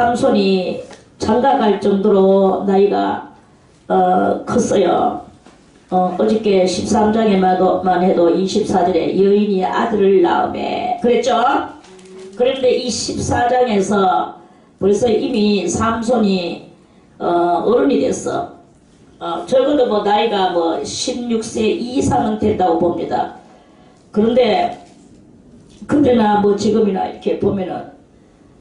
삼손이 장가갈 정도로 나이가 컸어요. 어저께 13장에만 해도 24절에 여인이 아들을 낳음에 그랬죠? 그런데 이 14장에서 벌써 이미 삼손이 어른이 됐어. 적어도 뭐 나이가 뭐 16세 이상은 된다고 봅니다. 그런데 그때나 뭐 지금이나 이렇게 보면은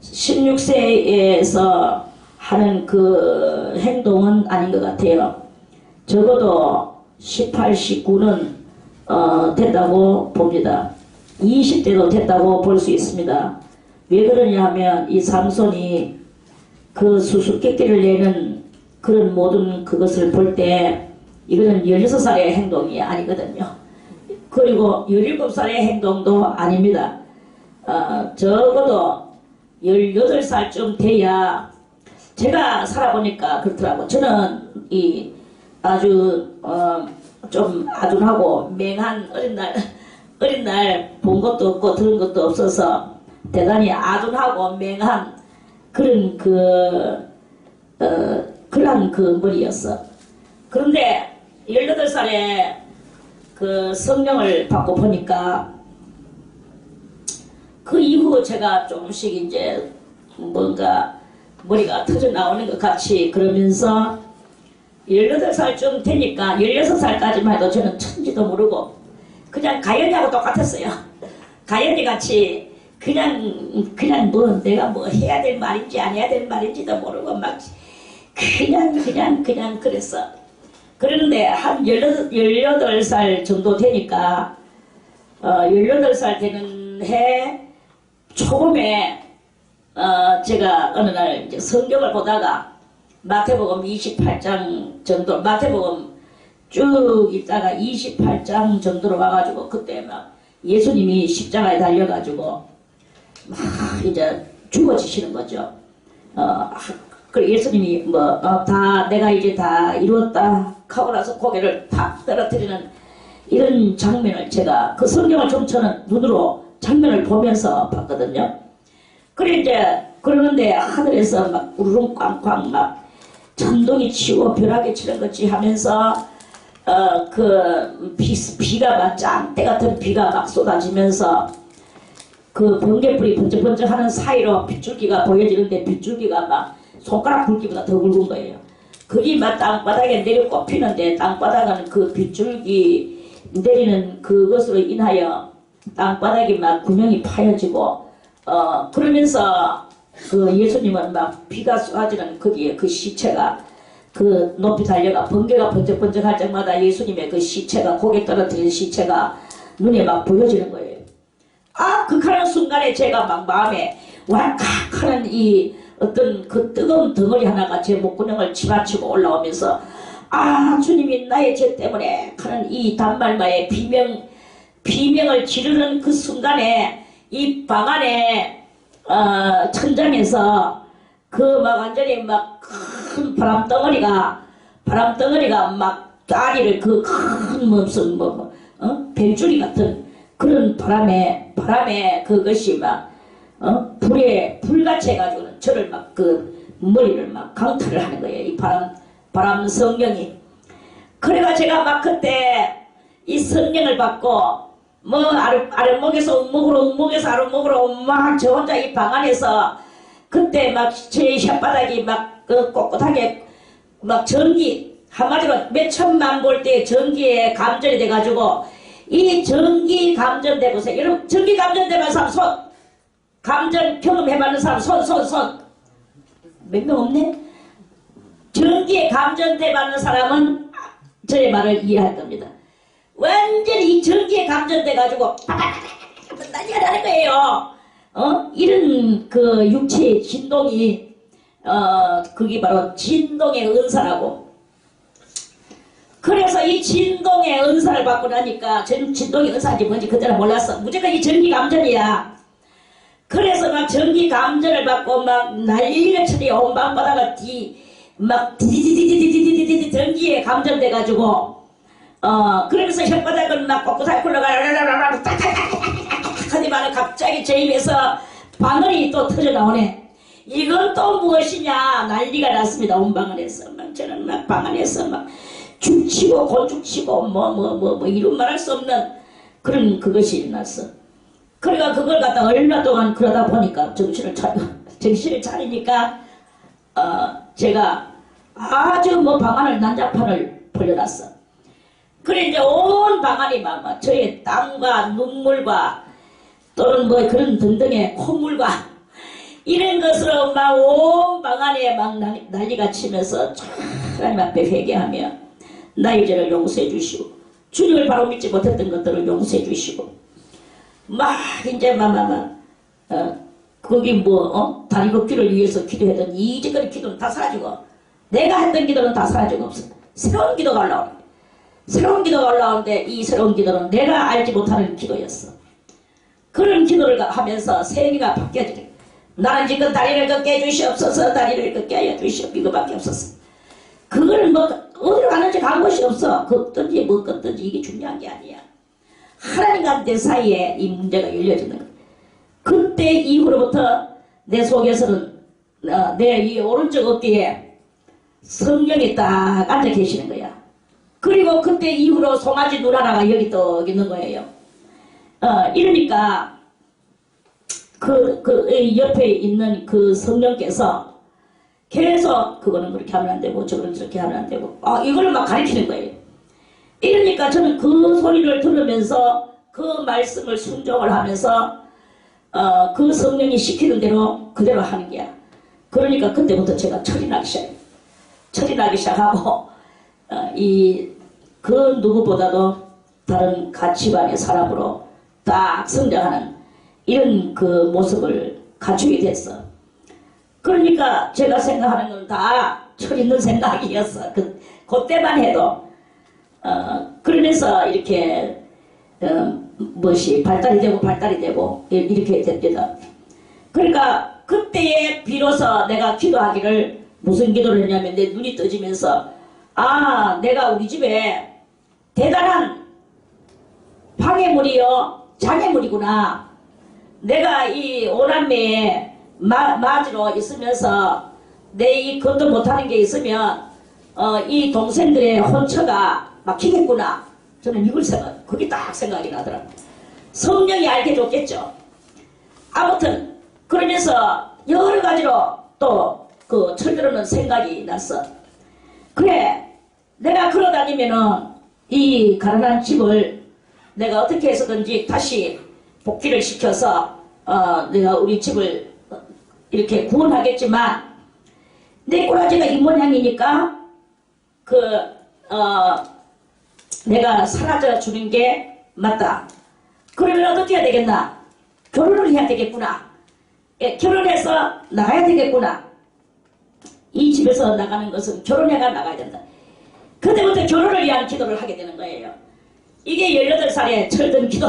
16세에서 하는 그 행동은 아닌 것 같아요. 적어도 18, 19는 됐다고 봅니다. 20대도 됐다고 볼 수 있습니다. 왜 그러냐 하면 이 삼손이 그 수수께끼를 내는 그런 모든 그것을 볼 때 이거는 16살의 행동이 아니거든요. 그리고 17살의 행동도 아닙니다. 적어도 18살쯤 돼야 제가 살아보니까 그렇더라고. 저는 이 아주 좀 아둔하고 맹한 어린 날 본 것도 없고 들은 것도 없어서 대단히 아둔하고 맹한 그런 그런 머리였어. 그런데 18살에 그 성령을 받고 보니까 그 이후 제가 조금씩 이제 뭔가 머리가 터져 나오는 것 같이 그러면서 18살쯤 되니까 16살까지만 해도 저는 천지도 모르고 그냥 가연이하고 똑같았어요. 가연이 같이 그냥 뭐 내가 뭐 해야 될 말인지 안 해야 될 말인지도 모르고 막 그냥 그랬어. 그런데 한 18살 정도 되니까 18살 되는 해 초봄에 제가 어느 날 이제 성경을 보다가 마태복음 28장 정도 마태복음 쭉 읽다가 28장 정도로 와가지고 그때 막 예수님이 십자가에 달려가지고 막 이제 죽어지시는 거죠. 그 예수님이 다 내가 이제 다 이루었다 하고 나서 고개를 탁 떨어뜨리는 이런 장면을 제가 그 성경을 좀 저는 눈으로 장면을 보면서 봤거든요. 그래 이제 그러는데 하늘에서 막 우르릉 꽝꽝 막 천둥이 치고 벼락이 치는 것이 하면서 그 비가 막 짱대 같은 비가 막 쏟아지면서 그 번개불이 번쩍번쩍 하는 사이로 빗줄기가 보여지는데 빗줄기가 막 손가락 굵기보다 더 굵은 거예요. 그게 막 땅바닥에 내려 꼽히는데 땅바닥은 그 빗줄기 내리는 그것으로 인하여 땅바닥이 막 구멍이 파여지고 그러면서 그 예수님은 막 비가 쏟아지는 거기에 그 시체가 그 높이 달려가 번개가 번쩍번쩍 할 때마다 예수님의 그 시체가 고개 떨어뜨린 시체가 눈에 막 보여지는 거예요. 극하는 순간에 제가 막 마음에 왈칵하는 이 어떤 그 뜨거운 덩어리 하나가 제 목구멍을 치받치고 올라오면서 주님이 나의 죄 때문에 하는 이 단말마의 비명을 지르는 그 순간에 이 방 안에 천장에서 그 막 완전히 막 큰 바람덩어리가 막 다리를 그 큰 무슨 벨줄이 같은 그런 바람에 그것이 막 불같이 해가지고 저를 막 그 머리를 막 강탈을 하는 거예요. 이 바람 성령이. 그래가 제가 막 그때 이 성령을 받고 아랫목에서 움목으로 막 저 혼자 이 방 안에서 그때 막 제 혓바닥이 막 그 꼿꼿하게 막 전기 한마디로 몇 천만 볼트의 전기에 감전이 돼가지고 이 전기 감전돼 보세요. 여러분 전기 감전돼 봤는 사람 손, 감전 경험해봤는 사람 손 몇 명 없네? 전기에 감전돼 봤는 사람은 저의 말을 이해할 겁니다. 완전히 이 전기에 감전돼 가지고 난리가 나는 거예요. 이런 그 육체의 진동이 그게 바로 진동의 은사라고. 그래서 이 진동의 은사를 받고 나니까 진동의 은사인지 뭔지 그때는 몰랐어. 무조건 이 전기 감전이야. 그래서 막 전기 감전을 받고 막 난리가 치니 온 방바다가 막 디디디디디디디디디 전기에 감전돼 가지고 그러면서 혓바닥을 막 꼿꼿하게 굴러가라라라라 하더니만 갑자기 제 입에서 바늘이 또 터져 나오네. 이건 또 무엇이냐 난리가 났습니다. 온 방 안에서 막 저는 막 방 안에서 막 죽치고 곤죽치고 뭐 이런 말할 수 없는 그런 그것이 일어났어. 그러니까 그걸 갖다 얼마 동안 그러다 보니까 정신을 차리니까 제가 아주 뭐 방안을 난장판을 벌려놨어. 그래 이제 온 방안이 막 저의 땀과 눈물과 또는 뭐 그런 등등의 콧물과 이런 것으로 막 온 방안에 막 난리가 치면서 하나님 앞에 회개하며 나의 죄를 용서해 주시고 주님을 바로 믿지 못했던 것들을 용서해 주시고 막 이제 거기 다리 걷기를 위해서 기도했던 이제까지 기도는 다 사라지고 내가 했던 기도는 다 사라지고 없어. 새로운 기도가 올라오네. 새로운 기도가 올라오는데 이 새로운 기도는 내가 알지 못하는 기도였어. 그런 기도를 하면서 세계가 바뀌어지네. 나는 지금 다리를 걷게 해주시옵소서. 다리를 걷게 하여 주시옵소서. 이거밖에 없었어. 그걸 어디로 가는지 간 곳이 없어. 걷든지 뭐 걷든지 이게 중요한 게 아니야. 하나님과 내 사이에 이 문제가 열려지는 거야. 그때 이후로부터 내 속에서는 내 이 오른쪽 어깨에 성령이 딱 앉아 계시는 거야. 그리고 그때 이후로 송아지 눈 하나가 여기 떡 있는 거예요. 이러니까 그 옆에 있는 그 성령께서 계속 그거는 그렇게 하면 안 되고 저거는 저렇게 하면 안 되고 이걸 막 가르치는 거예요. 이러니까 저는 그 소리를 들으면서 그 말씀을 순종을 하면서 그 성령이 시키는 대로 그대로 하는 게야. 그러니까 그때부터 제가 철이 나기 시작해요. 철이 나기 시작하고 그 누구보다도 다른 가치관의 사람으로 딱 성장하는 이런 그 모습을 갖추게 됐어. 그러니까 제가 생각하는 건 다 철 있는 생각이었어. 그때만 해도 그러면서 이렇게 발달이 되고 이렇게 됩니다. 그러니까 그때에 비로소 내가 기도하기를 무슨 기도를 했냐면 내 눈이 떠지면서 내가 우리 집에 대단한 방해물이요 장애물이구나. 내가 이 오남매에 맞으러 있으면서 내 이 건도 못하는 게 있으면 이 동생들의 혼처가 막히겠구나. 저는 이걸 그게 딱 생각이 나더라고요. 성령이 알게 해줬겠죠. 아무튼 그러면서 여러 가지로 또 그 철들어는 생각이 났어. 그래 내가 걸어다니면은 이 가난한 집을 내가 어떻게 해서든지 다시 복귀를 시켜서 내가 우리 집을 이렇게 구원하겠지만 내 꼬라지가 이 모양이니까 내가 사라져 주는 게 맞다. 그러면 어떻게 해야 되겠나? 결혼을 해야 되겠구나. 결혼해서 나가야 되겠구나. 이 집에서 나가는 것은 결혼해가 나가야 된다. 그때부터 결혼을 위한 기도를 하게 되는 거예요. 이게 18살에 철든 기도.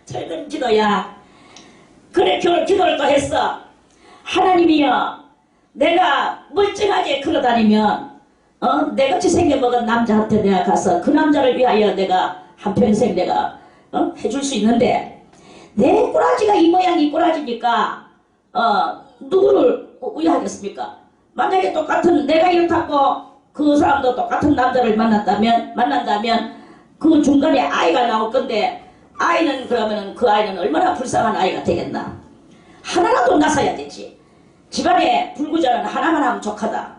철든 기도야. 그래 기도를 또 했어. 하나님이여 내가 멀쩡하게 걸어다니면 내같이 생겨먹은 남자한테 내가 가서 그 남자를 위하여 내가 한평생 내가 해줄 수 있는데 내 꼬라지가 이 모양이 꼬라지니까 누구를 위하겠습니까? 만약에 똑같은 내가 이렇다고 그 사람도 똑같은 남자를 만난다면 그 중간에 아이가 나올 건데 아이는 그러면은 그 아이는 얼마나 불쌍한 아이가 되겠나. 하나라도 낳아야 되지. 집안에 불구자는 하나만 하면 족하다.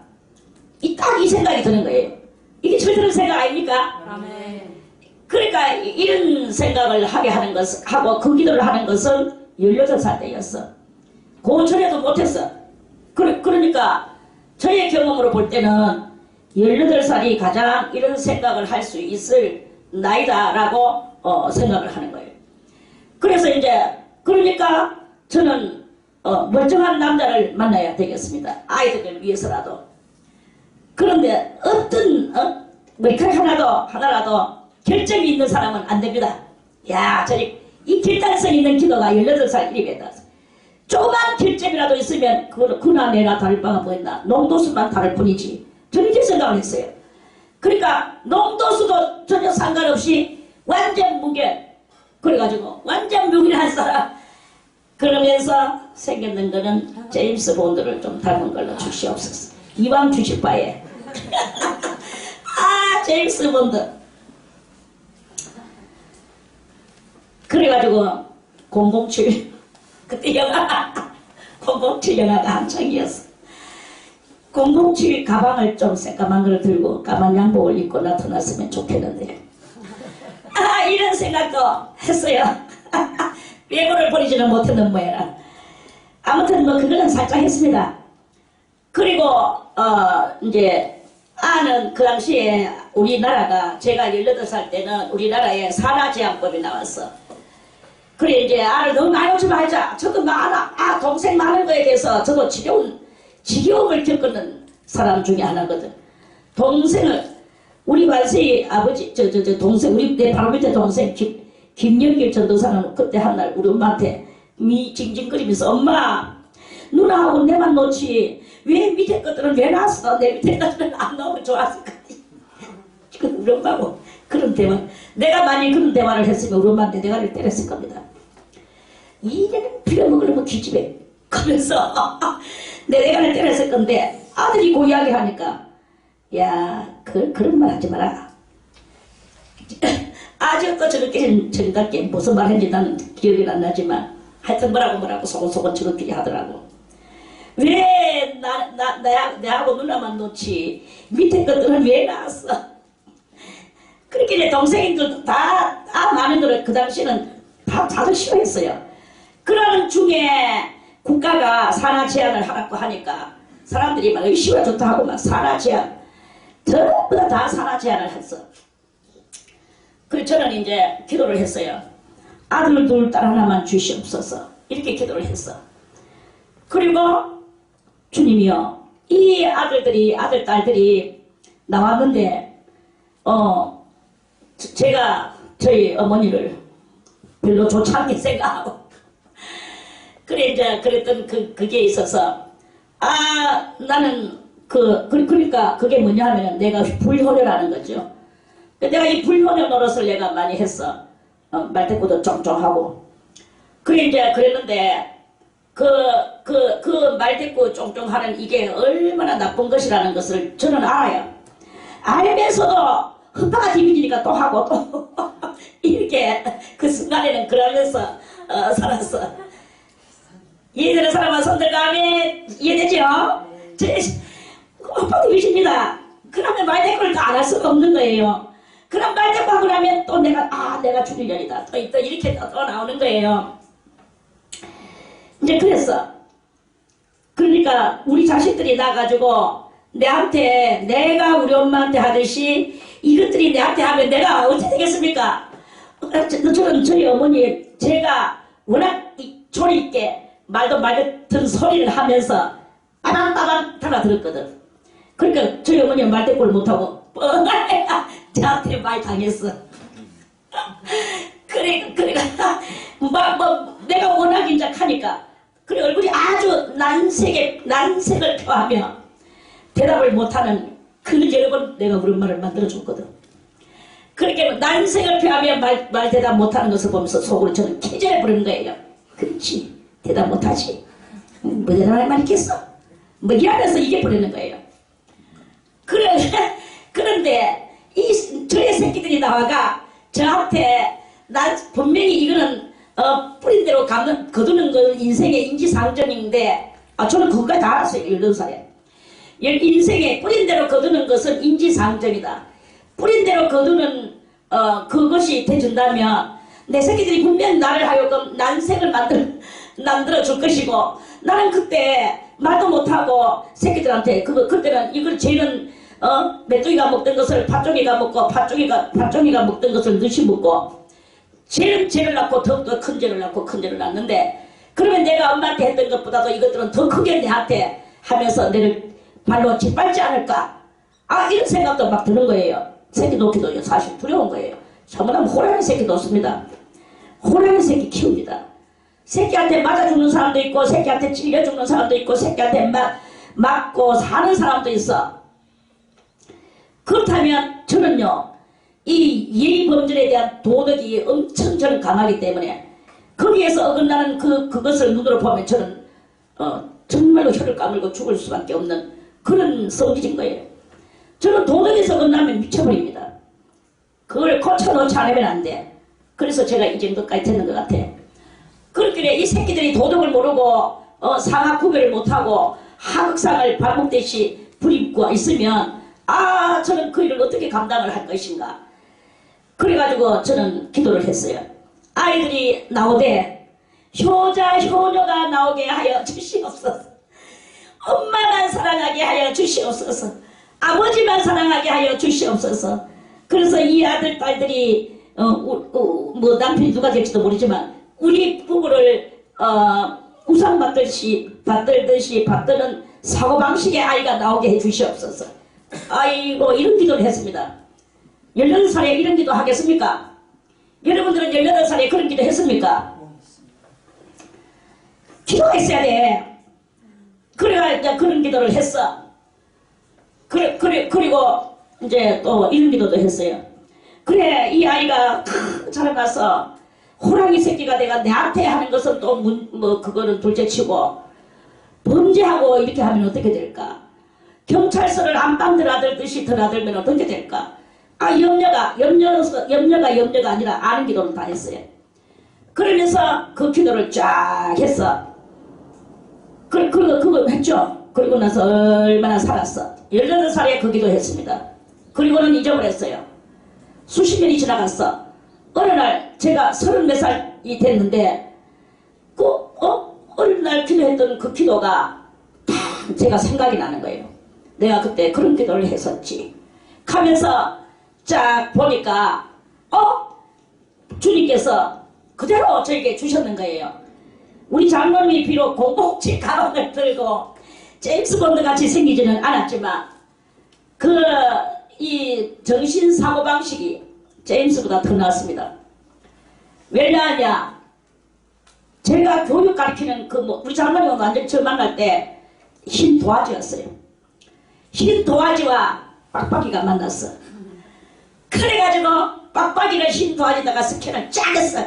딱 이 생각이 드는 거예요. 이게 철드는 생각 아닙니까? 아멘. 그러니까 이런 생각을 하게 하는 것을 하고 그 기도를 하는 것은 18살 때였어. 고전에도 못했어. 그러니까 저의 경험으로 볼 때는 18살이 가장 이런 생각을 할 수 있을 나이다라고 생각을 하는 거예요. 그래서 그러니까 저는 멀쩡한 남자를 만나야 되겠습니다. 아이들을 위해서라도. 그런데 어떤 머리카락 하나라도 결점이 있는 사람은 안 됩니다. 야, 이 결단성 있는 기도가 18살 1입에다. 조그만 결점이라도 있으면 그나 내나 다를 바가 뭐였나. 농도수만 다를 뿐이지. 저는 이렇게 생각을 했어요. 그러니까 농도수도 전혀 상관없이 완전 무결. 그래가지고 완전 무결한 사람 그러면서 생겼는 거는 제임스 본드를 좀 닮은 걸로 주시옵소서. 이왕 주실 바에. 아, 제임스 본드. 그래가지고 007 그때 영화 007 영화가 한창이었어. 007 가방을 좀 새까만 걸 들고 까만 양복을 입고 나타났으면 좋겠는데 이런 생각도 했어요. 외모를 버리지는 못했는 모양이라. 아무튼 뭐 그거는 살짝 했습니다. 그리고 이제 아는 그 당시에 우리나라가 제가 18살 때는 우리나라에 산하제한법이 나왔어. 그래 이제 아를 너무 많이 오지 말자. 저도 많아. 동생 많은 거에 대해서 저도 지겨움을 겪는 사람 중에 하나거든. 동생을 우리 발세의 아버지 동생 우리 내 바로 밑에 동생 김영길 전도사는 그때 한날 우리 엄마한테 징징거리면서 엄마 누나하고 내만 놓지 왜 밑에 것들은 왜 놨어? 내 밑에 것들은 안 나오면 좋았을 것 같아. 지금 우리 엄마하고 그런 대화 내가 만약 그런 대화를 했으면 우리 엄마한테 내가를 때렸을 겁니다. 이제는 빌어먹으려면 기집애 그러면서 내가를 때렸을 건데 아들이 그 이야기 하니까 야 그런 말 하지 마라. 아직도 저렇게 정답게 무슨 말 했는지 나는 기억이 안 나지만 하여튼 뭐라고 소곤소곤 저렇게 하더라고. 왜 내하고 누나만 놓지 밑에 것들은 왜 나왔어? 그렇게 이제 동생들도 다 많은 거를 그 당시에는 다들 싫어했어요. 그러는 중에 국가가 산하 제한을 하라고 하니까 사람들이 막 의시가 좋다 하고 막 산하 제한 전부 다 산하 제한을 했어. 그래서 저는 이제 기도를 했어요. 아들 둘 딸 하나만 주시옵소서 이렇게 기도를 했어. 그리고 주님이요 이 아들 딸들이 나왔는데 제가 저희 어머니를 별로 좋지 않게 생각하고 그래 이제 그랬던 그게 있어서 나는 그러니까 그게 뭐냐 하면 내가 불효녀라는 거죠. 내가 이 불효녀 노릇을 내가 많이 했어. 말대꾸도 쫑쫑하고 그래 이제 그랬는데 그 말대꾸 쫑쫑하는 이게 얼마나 나쁜 것이라는 것을 저는 알아요. 알면서도 흑파가 뒤비니까 또 하고 또 이렇게 그 순간에는 그러면서 살았어. 이해되는 사람은 손들과 하면 이해되죠? 흑파가 뒤비십니다. 그러면 말대꾸를 또 안 할 수가 없는 거예요. 그럼 말대꾸 하고 나면 또 내가 죽으려니다. 또 이렇게 또 나오는 거예요. 이제 그랬어. 그러니까 우리 자식들이 나가지고 내가 우리 엄마한테 하듯이 이것들이 내한테 하면 내가 어떻게 되겠습니까? 저는 저희 어머니 제가 워낙 조리 있게 말도 든 소리를 하면서 빠방빠방 달아들었거든. 그러니까 저희 어머니는 말대꾸를 못하고 저한테 많이 당했어. 그러니까 내가 워낙 인작하니까 그래 얼굴이 아주 난색을 표하며 대답을 못하는 그 여러 번 내가 우리 엄마를 만들어줬거든. 그렇게 난색을 표하며 말 대답 못하는 것을 보면서 속으로 저는 캐절해 부르는 거예요. 그렇지 대답 못하지 뭐 대답할 말 있겠어? 뭐 이러면서 이게 부르는 거예요. 그런데 저의 새끼들이 나와가 저한테 난 분명히 이거는 뿌린 대로 거두는 건 인생의 인지상정인데 저는 그것까지 다 알았어요. 18살에 인생에 뿌린 대로 거두는 것은 인지상정이다. 뿌린 대로 거두는 그것이 돼준다면 내 새끼들이 분명히 나를 하여금 난색을 만들어 줄 것이고 나는 그때 말도 못하고 새끼들한테 그때는 이걸 쟤는 메뚜기가 먹던 것을 팥종이가 먹고 팥종이가 먹던 것을 넣이 먹고 쟤를 낳고 더욱더 큰 쟤를 낳고 큰 쟤를 낳는데 그러면 내가 엄마한테 했던 것보다도 이것들은 더 크게 내한테 하면서 내를 발로 짓밟지 않을까 이런 생각도 막 드는 거예요. 새끼 놓기도 사실 두려운 거예요. 잘못하면 호랑이 새끼 놓습니다. 호랑이 새끼 키웁니다. 새끼한테 맞아 죽는 사람도 있고 새끼한테 찔려 죽는 사람도 있고 새끼한테 맞고 사는 사람도 있어. 그렇다면 저는요 이 예의 범절에 대한 도덕이 엄청 저는 강하기 때문에 거기에서 어긋나는 그것을 눈으로 보면 저는 정말로 혀를 까물고 죽을 수밖에 없는 그런 성질인 거예요. 저는 도덕에서 어긋나면 미쳐버립니다. 그걸 고쳐놓지 않으면 안 돼. 그래서 제가 이 정도까지 됐는 것 같아. 그렇길래 이 새끼들이 도덕을 모르고 상하 구별을 못하고 하극상을 발목대시 부리고 있으면 저는 그 일을 어떻게 감당을 할 것인가. 그래가지고 저는 기도를 했어요. 아이들이 나오되 효자 효녀가 나오게 하여 주시옵소서. 엄마만 사랑하게 하여 주시옵소서. 아버지만 사랑하게 하여 주시옵소서. 그래서 이 아들 딸들이 뭐 남편이 누가 될지도 모르지만 우리 부부를 우상 받듯이 받드는 사고방식의 아이가 나오게 해 주시옵소서. 아이고 이런 기도를 했습니다. 18살에 이런 기도 하겠습니까? 여러분들은 18살에 그런 기도 했습니까? 기도했어야 돼. 그래가 이제 그런 기도를 했어. 그리고 이제 또 이런 기도도 했어요. 그래 이 아이가 자라나서 호랑이 새끼가 내가 내한테 하는 것은 또 뭐 그거는 둘째치고 범죄하고 이렇게 하면 어떻게 될까? 경찰서를 안방 드나들듯이 드나들면 어떻게 될까? 염려가 아니라 아는 기도는 다 했어요. 그러면서 그 기도를 쫙 했어. 그거 했죠. 그리고 나서 얼마나 살았어. 18살에 그 기도 했습니다. 그리고는 잊어버렸어요. 수십 년이 지나갔어. 어느 날 제가 34살이 됐는데 어느 날 기도했던 그 기도가 딱 제가 생각이 나는 거예요. 내가 그때 그런 기도를 했었지. 하면서 쫙 보니까 주님께서 그대로 저에게 주셨는 거예요. 우리 장로님이 비록 공복지 가방을 들고 제임스 본드 같이 생기지는 않았지만 이 정신 사고 방식이 제임스보다 더 나았습니다. 왜냐하냐? 제가 교육 가르치는 우리 장로님은 완전 저 만날 때 흰 도화지였어요. 흰 도화지와 빡빡이가 만났어. 그래가지고 빡빡이를 흰 도화지다가 스캔을 쫙 했어.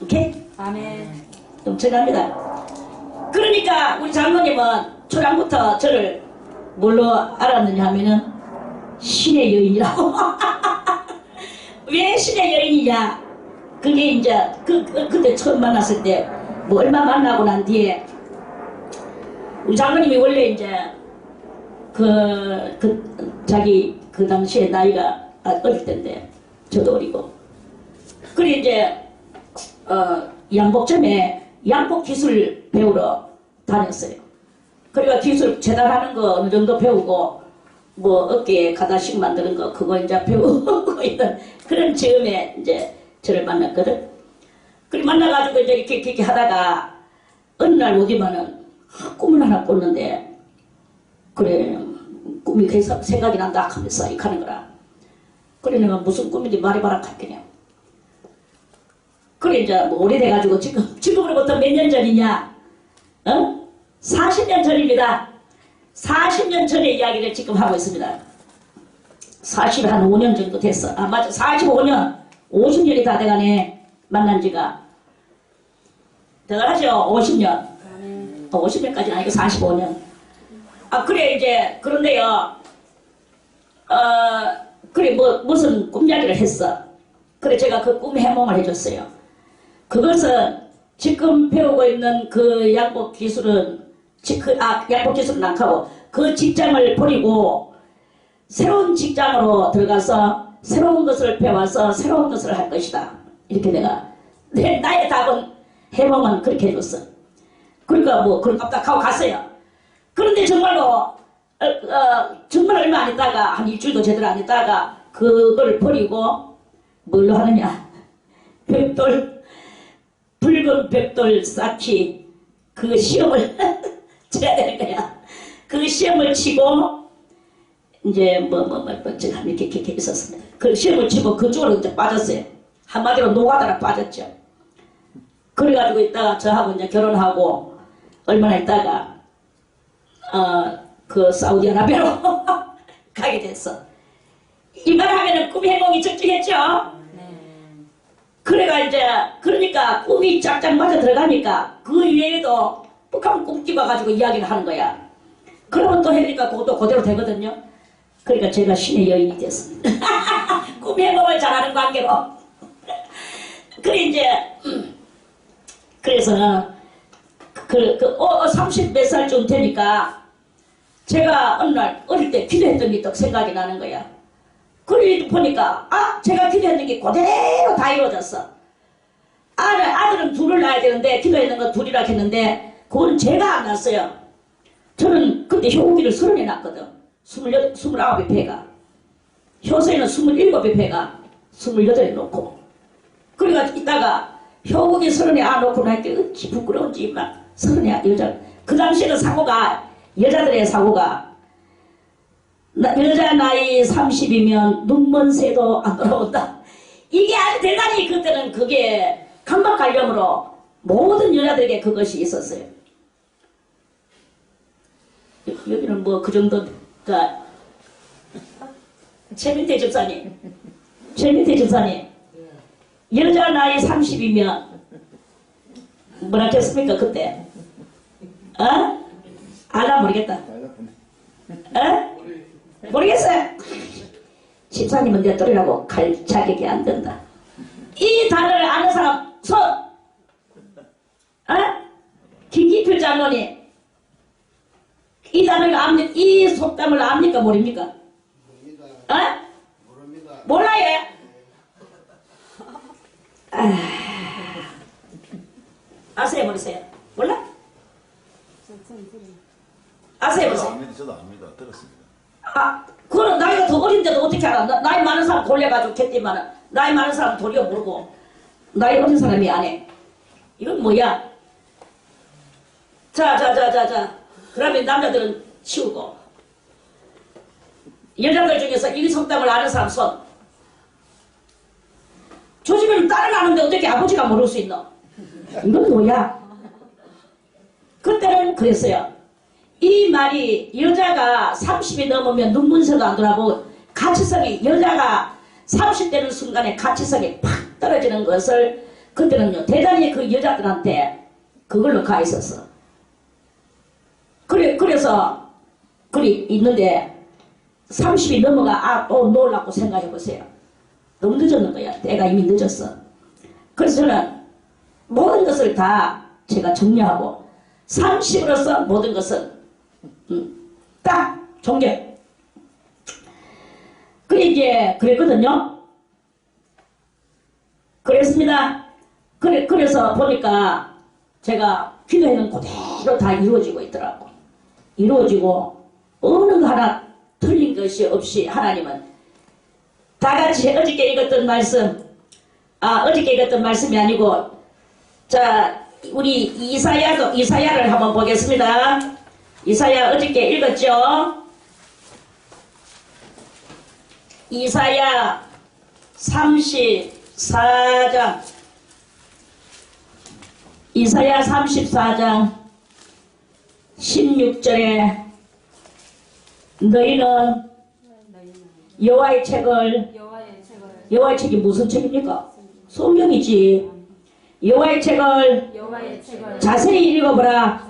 오케이? 아멘. 엄청납니다. 그러니까 우리 장로님은 초장부터 저를 뭘로 알았느냐 하면은 신의 여인이라고. 왜 신의 여인이냐? 그게 이제 그때 처음 만났을 때 뭐 얼마 만나고 난 뒤에 우리 장로님이 원래 이제 자기 그 당시에 나이가 어릴 때인데 저도 어리고 그래 이제 양복점에 양복 기술 배우러 다녔어요. 그러니까 기술 재단하는 거 어느 정도 배우고 뭐 어깨에 가다식 만드는 거 그거 이제 배우고 있던 그런 즈음에 이제 저를 만났거든. 그래 만나가지고 이제 이렇게 하다가 어느 날 오기만은 꿈을 하나 꿨는데 그래 꿈이 계속 생각이 난다 하면서 이렇게 하는 거라. 그래 내가 무슨 꿈인지 말해봐라 할게요. 그래 이제 뭐 오래돼가지고 지금으로부터 몇 년 전이냐? 40년 전입니다. 40년 전의 이야기를 지금 하고 있습니다. 45년 정도 됐어. 맞아 45년 50년이 다 돼가네. 만난 지가 대단하죠. 50년 50년까지는 아니고 45년. 그래 이제 그런데요 그래 무슨 꿈 이야기를 했어. 그래 제가 그 꿈 해몽을 해줬어요. 그것은 지금 배우고 있는 그 양복 기술은 양복 기술은 안 하고 그 직장을 버리고 새로운 직장으로 들어가서 새로운 것을 배워서 새로운 것을 할 것이다. 이렇게 나의 답은 해몽은 그렇게 해줬어. 그러니까 뭐 그런 깜빡하고 갔어요. 그런데 정말로 정말 얼마 안 있다가 한 일주일도 제대로 안 있다가 그걸 버리고 뭘로 하느냐? 붉은 벽돌 쌓기 그 시험을 쳐야 되는 거야. 그 시험을 치고 이제 제가 이렇게 있었습니다. 그 시험을 치고 그쪽으로 이제 빠졌어요. 한마디로 노가다라 빠졌죠. 그래가지고 있다가 저하고 이제 결혼하고 얼마나 있다가 그 사우디아라비아로 가게 됐어. 이 말 하면은 꿈 해몽이 적중했죠. 그래가 이제 그러니까 꿈이 짝짝 맞아 들어가니까 그 이외에도 북한 꿈 와가지고 이야기를 하는 거야. 그러면 또 해니까 그것도 그대로 되거든요. 그러니까 제가 신의 여인이 됐습니다. 꿈 행동을 잘하는 관계로. 그래 이제 그래서 30 몇 살쯤 되니까 제가 어느 날 어릴 때 기도했던 게 또 생각이 나는 거야. 그래 보니까 제가 기도했던 게 그대로 다 이루어졌어. 아들은 둘을 낳아야 되는데 기도했는 건 둘이라 했는데 그건 제가 안 낳았어요. 저는 그때 효기를 30에 낳았거든. 29의 배가. 효서에는 27의 배가 28에 놓고. 그러니까 이따가 효국이 30에 놓고 나니까 어찌 부끄러운지 막 30에 여자. 그 당시에는 사고가 여자들의 사고가 여자 나이 30이면 눈먼 새도 안 돌아온다. 이게 아주 대단히 그때는 그게 강박관념으로 모든 여자들에게 그것이 있었어요. 여기는 뭐 그 정도가 최민태 집사님 여자 나이 30이면 뭐라 했습니까 그때? 알아 모르겠다. 모르겠어요. 집사님은 내 또래라고 갈 자격이 안 된다. 이 단어를 아는 사람 손! 김기필 장로님 이 단어를 압니까? 이 속담을 압니까? 모릅니까? 모릅니다. 몰라요? 아세요? 모르세요? 몰라? 아세요? 모르세요? 저도 압니다. 들었습니다. 그거는 나이가 더 어린데도 어떻게 알아? 나이 많은 사람 돌려가지고 겠지만 나이 많은 사람 도리어 모르고 나이 어린 사람이 안 해. 이건 뭐야? 자. 그러면 남자들은 치우고 여자들 중에서 이 속담을 아는 사람 손. 조집에는 딸을 아는데 어떻게 아버지가 모를 수 있노? 이건 뭐야? 그때는 그랬어요. 이 말이 여자가 30이 넘으면 눈문새도 안 돌아보고 가치성이 여자가 30 되는 순간에 가치성이 팍 떨어지는 것을 그때는요 대단히 그 여자들한테 그걸로 가 있었어. 그래서 있는데 30이 넘어가 또 놀라고 생각해 보세요. 너무 늦었는 거야. 때가 이미 늦었어. 그래서 저는 모든 것을 다 제가 정리하고 30으로서 모든 것은 딱 종결. 이제 그랬거든요. 그랬습니다. 그래서 보니까 제가 기도에는 그대로 다 이루어지고 있더라고. 이루어지고 어느 거 하나 틀린 것이 없이 하나님은 다 같이 어저께 읽었던 말씀, 어저께 읽었던 말씀이 아니고 자 우리 이사야를 한번 보겠습니다. 이사야 어저께 읽었죠? 이사야 34장 이사야 34장 16절에 너희는 여호와의 책을 여호와의 책이 무슨 책입니까? 성경이지. 여호와의 책을 자세히 읽어보라.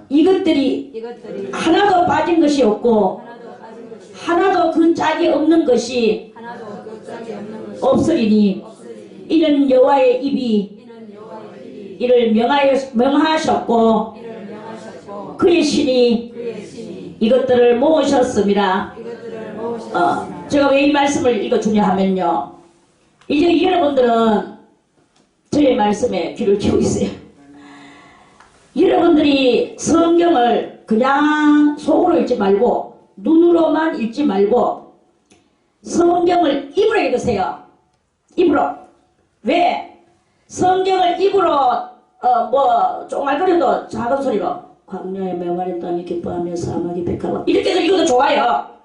이것들이 하나도 빠진 것이 없고 하나도 그 짝이 없는 것이 없으리니 이는 여호와의 입이 이를 명하셨고 그의 신이 이것들을 모으셨습니다. 제가 왜 이 말씀을 읽어주냐 하면요, 이제 여러분들은 저의 말씀에 귀를 키우세요. 여러분들이 성경을 그냥 속으로 읽지 말고 눈으로만 읽지 말고 성경을 입으로 읽으세요. 입으로. 왜? 성경을 입으로 쫑알거려도 작은 소리로 광야의 메마른 땅이 기뻐하며 사막이 백합화 이렇게 읽어도 좋아요.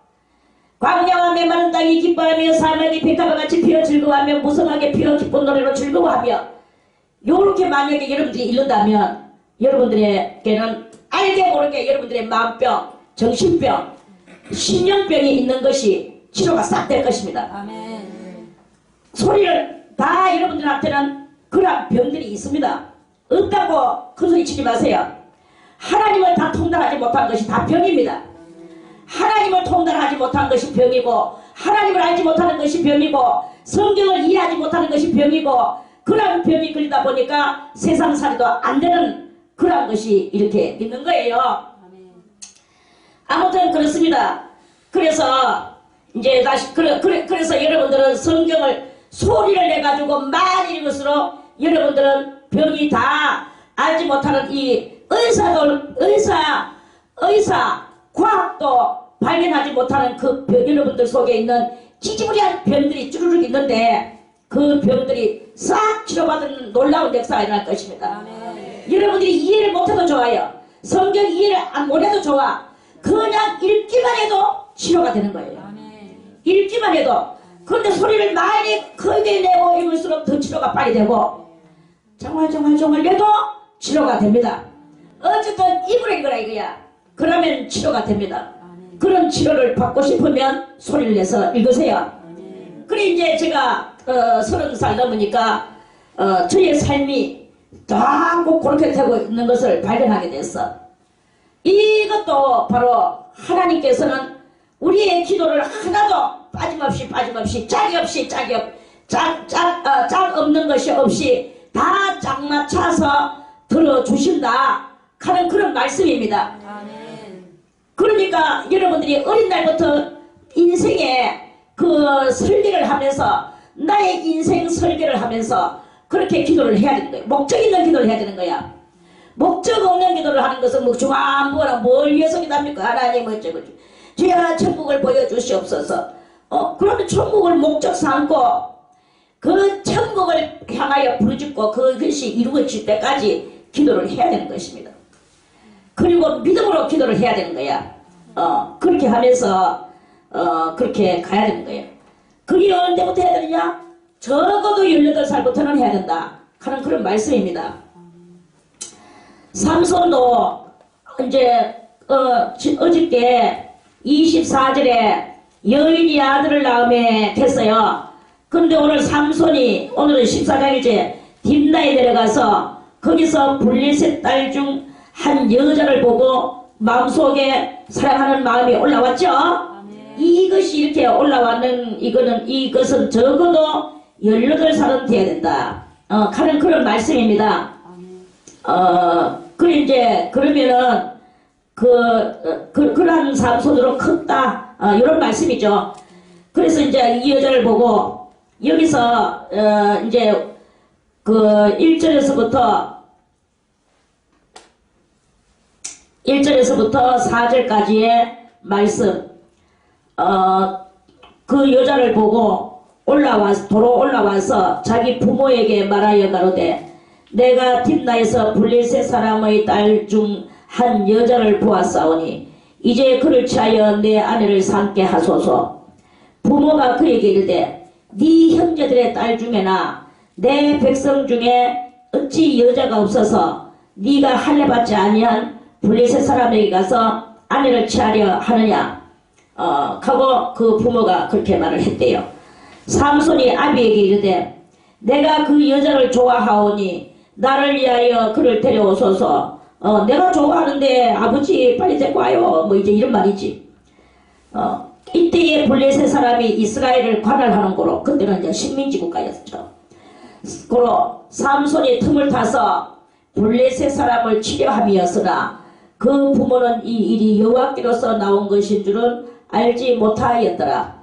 광야와 메마른 땅이 기뻐하며 사막이 백합화같이 피어 즐거워하며 무성하게 피어 기쁜 노래로 즐거워하며 요렇게 만약에 여러분들이 읽는다면 여러분들에게는 알게 모르게 여러분들의 마음병, 정신병, 신령병이 있는 것이 치료가 싹 될 것입니다. 아멘. 소리를 다 여러분들한테는 그런 병들이 있습니다. 없다고 큰소리 치지 마세요. 하나님을 다 통달하지 못한 것이 다 병입니다. 하나님을 통달하지 못한 것이 병이고, 하나님을 알지 못하는 것이 병이고, 성경을 이해하지 못하는 것이 병이고, 그런 병이 걸리다 보니까 세상살이도 안 되는 그런 것이 이렇게 있는 거예요. 아무튼 그렇습니다. 그래서 이제 다시 그래서 여러분들은 성경을 소리를 내가지고 많이 읽을수록 여러분들은 병이 다 알지 못하는 이 의사 과학도 발견하지 못하는 그 병, 여러분들 속에 있는 지지부리한 병들이 쭈루룩 있는데 그 병들이 싹 치료받는 놀라운 역사가 일어날 것입니다. 여러분들이 이해를 못해도 좋아요. 성경 이해를 못해도 좋아. 그냥 읽기만 해도 치료가 되는 거예요. 읽기만 해도. 그런데 소리를 많이 크게 내고 읽을수록 더 치료가 빨리 되고, 정말 내도 치료가 됩니다. 어쨌든 입으로 읽어라 이거야. 그러면 치료가 됩니다. 그런 치료를 받고 싶으면 소리를 내서 읽으세요. 그래 이제 제가 30살 넘으니까 저의 삶이 다 꼭 그렇게 되고 있는 것을 발견하게 됐어. 이것도 바로 하나님께서는 우리의 기도를 하나도 빠짐없이 짝이 없이 짝 없는 것이 없이 다 짝 맞춰서 들어주신다 하는 그런 말씀입니다. 그러니까 여러분들이 어린 날부터 인생의 그 설계를 하면서, 나의 인생 설계를 하면서 그렇게 기도를 해야 되는 거예요. 목적 있는 기도를 해야 되는 거야. 목적 없는 기도를 하는 것은 뭐 주안부라 뭘 위해서 기도합니까? 하나님 어쩌고 주야 천국을 보여주시옵소서. 그러면 천국을 목적 삼고 그 천국을 향하여 부르짖고 그것이 이루어질 때까지 기도를 해야 되는 것입니다. 그리고 믿음으로 기도를 해야 되는 거야. 그렇게 하면서 그렇게 가야 되는 거예요. 그게 언제부터 해야 되느냐? 적어도 18살부터는 해야 된다 하는 그런 말씀입니다. 삼손도 이제 어저께 24절에 여인이 아들을 낳음에 됐어요. 근데 오늘 삼손이, 오늘은 14장이지, 딥나에 내려가서 거기서 블레셋 딸 중 한 여자를 보고 마음속에 사랑하는 마음이 올라왔죠. 이것이 이렇게 올라왔는 이것은 적어도 18살은 돼야 된다 하는 그런 말씀입니다. 그러면은 그러한 삼손으로 컸다 이런 말씀이죠. 그래서 이제 이 여자를 보고 여기서 이제 그 1절에서부터 4절까지의 말씀, 그 여자를 보고 도로 올라와서 자기 부모에게 말하여 가로되 내가 딥나에서 블레셋 사람의 딸 중 한 여자를 보았사오니 이제 그를 취하여 내 아내를 삼게 하소서. 부모가 그에게 이르되 네 형제들의 딸 중에나 내 백성 중에 어찌 여자가 없어서 네가 할례받지 아니한 블레셋 사람에게 가서 아내를 취하려 하느냐 하고 그 부모가 그렇게 말을 했대요. 삼손이 아비에게 이르되 내가 그 여자를 좋아하오니 나를 위하여 그를 데려오소서. 내가 좋아하는데 아버지 빨리 데리고 와요. 뭐 이제 이런 말이지. 이때에 블레셋 사람이 이스라엘을 관할하는 거로, 그때는 이제 식민지 국가였죠. 그로 삼손이 틈을 타서 블레셋 사람을 치려함이었으나 그 부모는 이 일이 여호와께로서 나온 것인 줄은 알지 못하였더라.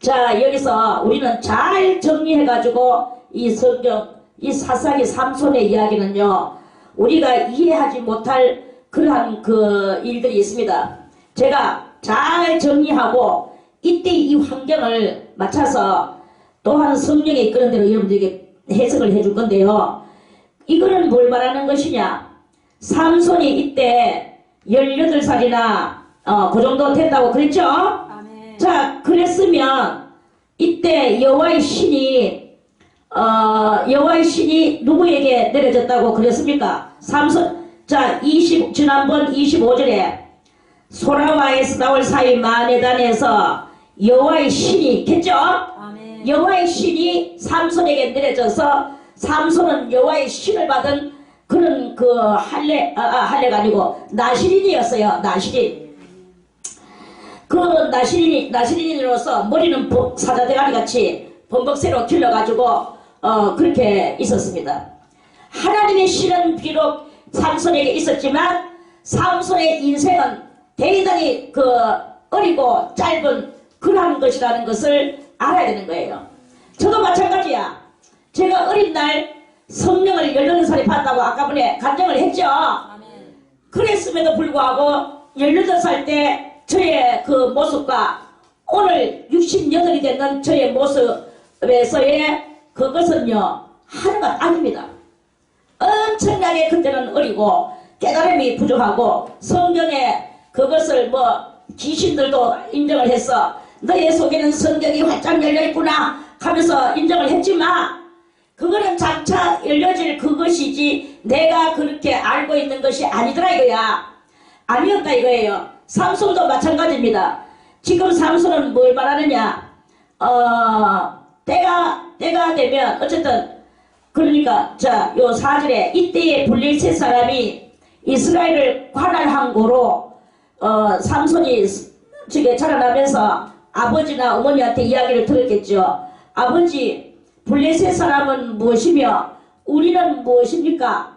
자, 여기서 우리는 잘 정리해가지고 이 성경, 이 사사기 삼손의 이야기는요, 우리가 이해하지 못할 그러한 그 일들이 있습니다. 제가 잘 정리하고 이때 이 환경을 맞춰서 또한 성경에 이끄는 대로 여러분들에게 해석을 해줄 건데요. 이거는 뭘 말하는 것이냐? 삼손이 이때 18살이나 그 정도 된다고 그랬죠? 아멘. 자, 그랬으면 이때 여호와의 신이 누구에게 내려졌다고 그랬습니까? 삼손. 자, 지난번 25절에 소라와 에스다올 사이 마네단에서 여호와의 신이 있겠죠? 아멘. 여호와의 신이 삼손에게 내려져서 삼손은 여호와의 신을 받은 그런 그 할례가 아니고 나시린이었어요. 나시린. 그 나시린으로서 머리는 사자대가리 같이 범벅새로 길러가지고 그렇게 있었습니다. 하나님의 신은 비록 삼손에게 있었지만 삼손의 인생은 대단히 그 어리고 짧은 그러한 것이라는 것을 알아야 되는 거예요. 저도 마찬가지야. 제가 어린 날 성령을 18살에 받았다고 아까 전에 간증을 했죠. 그랬음에도 불구하고 18살 때 저의 그 모습과 오늘 68이 되는 저의 모습에서의 그것은요 하나가 아닙니다. 엄청나게 그때는 어리고 깨달음이 부족하고 성경에 그것을 뭐 귀신들도 인정을 했어. 너의 속에는 성경이 활짝 열려있구나 하면서 인정을 했지만 그거는 장차 열려질 그것이지 내가 그렇게 알고 있는 것이 아니더라 이거야. 아니었다 이거예요. 삼손도 마찬가지입니다. 지금 삼손은 뭘 말하느냐, 때가 되면 어쨌든 그러니까 요 4절에 이때에 블레셋 사람이 이스라엘을 관할한 고로 삼손이 저게 자라나면서 아버지나 어머니한테 이야기를 들었겠죠. 아버지, 블레셋 사람은 무엇이며 우리는 무엇입니까?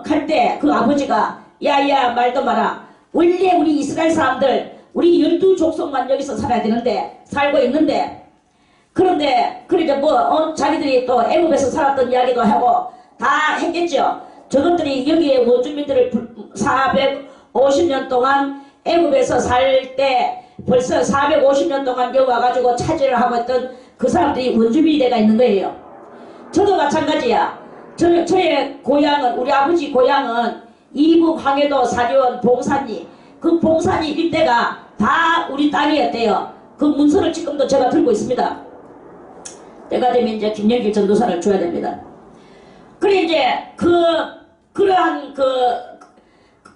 할 때 그 아버지가 야야 말도 마라. 원래 우리 이스라엘 사람들 우리 12족속만 여기서 살아야 되는데 살고 있는데 그런데 그러니까 뭐 자기들이 또 애굽에서 살았던 이야기도 하고 다 했겠죠. 저것들이 여기에 원주민들을 450년 동안 애굽에서 살 때 벌써 450년 동안 여기 와가지고 차지를 하고 있던 그 사람들이 원주민이 돼가 있는 거예요. 저도 마찬가지야. 저의 고향은 우리 아버지 고향은 이북 황해도 사리원 봉산리 그 봉산리 일대가 다 우리 땅이었대요. 그 문서를 지금도 제가 들고 있습니다. 때가 되면 이제 김영길 전도사를 줘야 됩니다. 그래 이제 그러한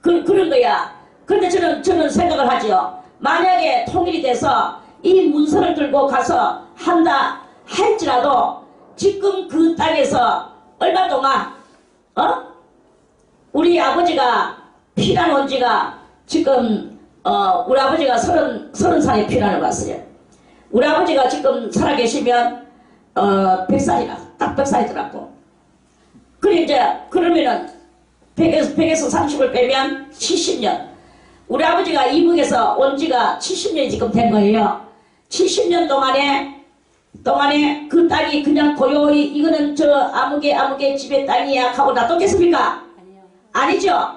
그런 거야. 그런데 저는 생각을 하지요. 만약에 통일이 돼서 이 문서를 들고 가서 한다 할지라도 지금 그 땅에서 얼마 동안 우리 아버지가 피난 온 지가 지금 우리 아버지가 30살에 피난을 왔어요. 우리 아버지가 지금 살아계시면 100살이라 딱 100살이더라고. 그래 이제 그러면은 100에서 30을 빼면 70년. 우리 아버지가 이북에서 온 지가 70년이 지금 된 거예요. 70년 동안에 그 땅이 그냥 고요히 이거는 저 아무개 집의 땅이야 하고 놔뒀겠습니까? 아니죠.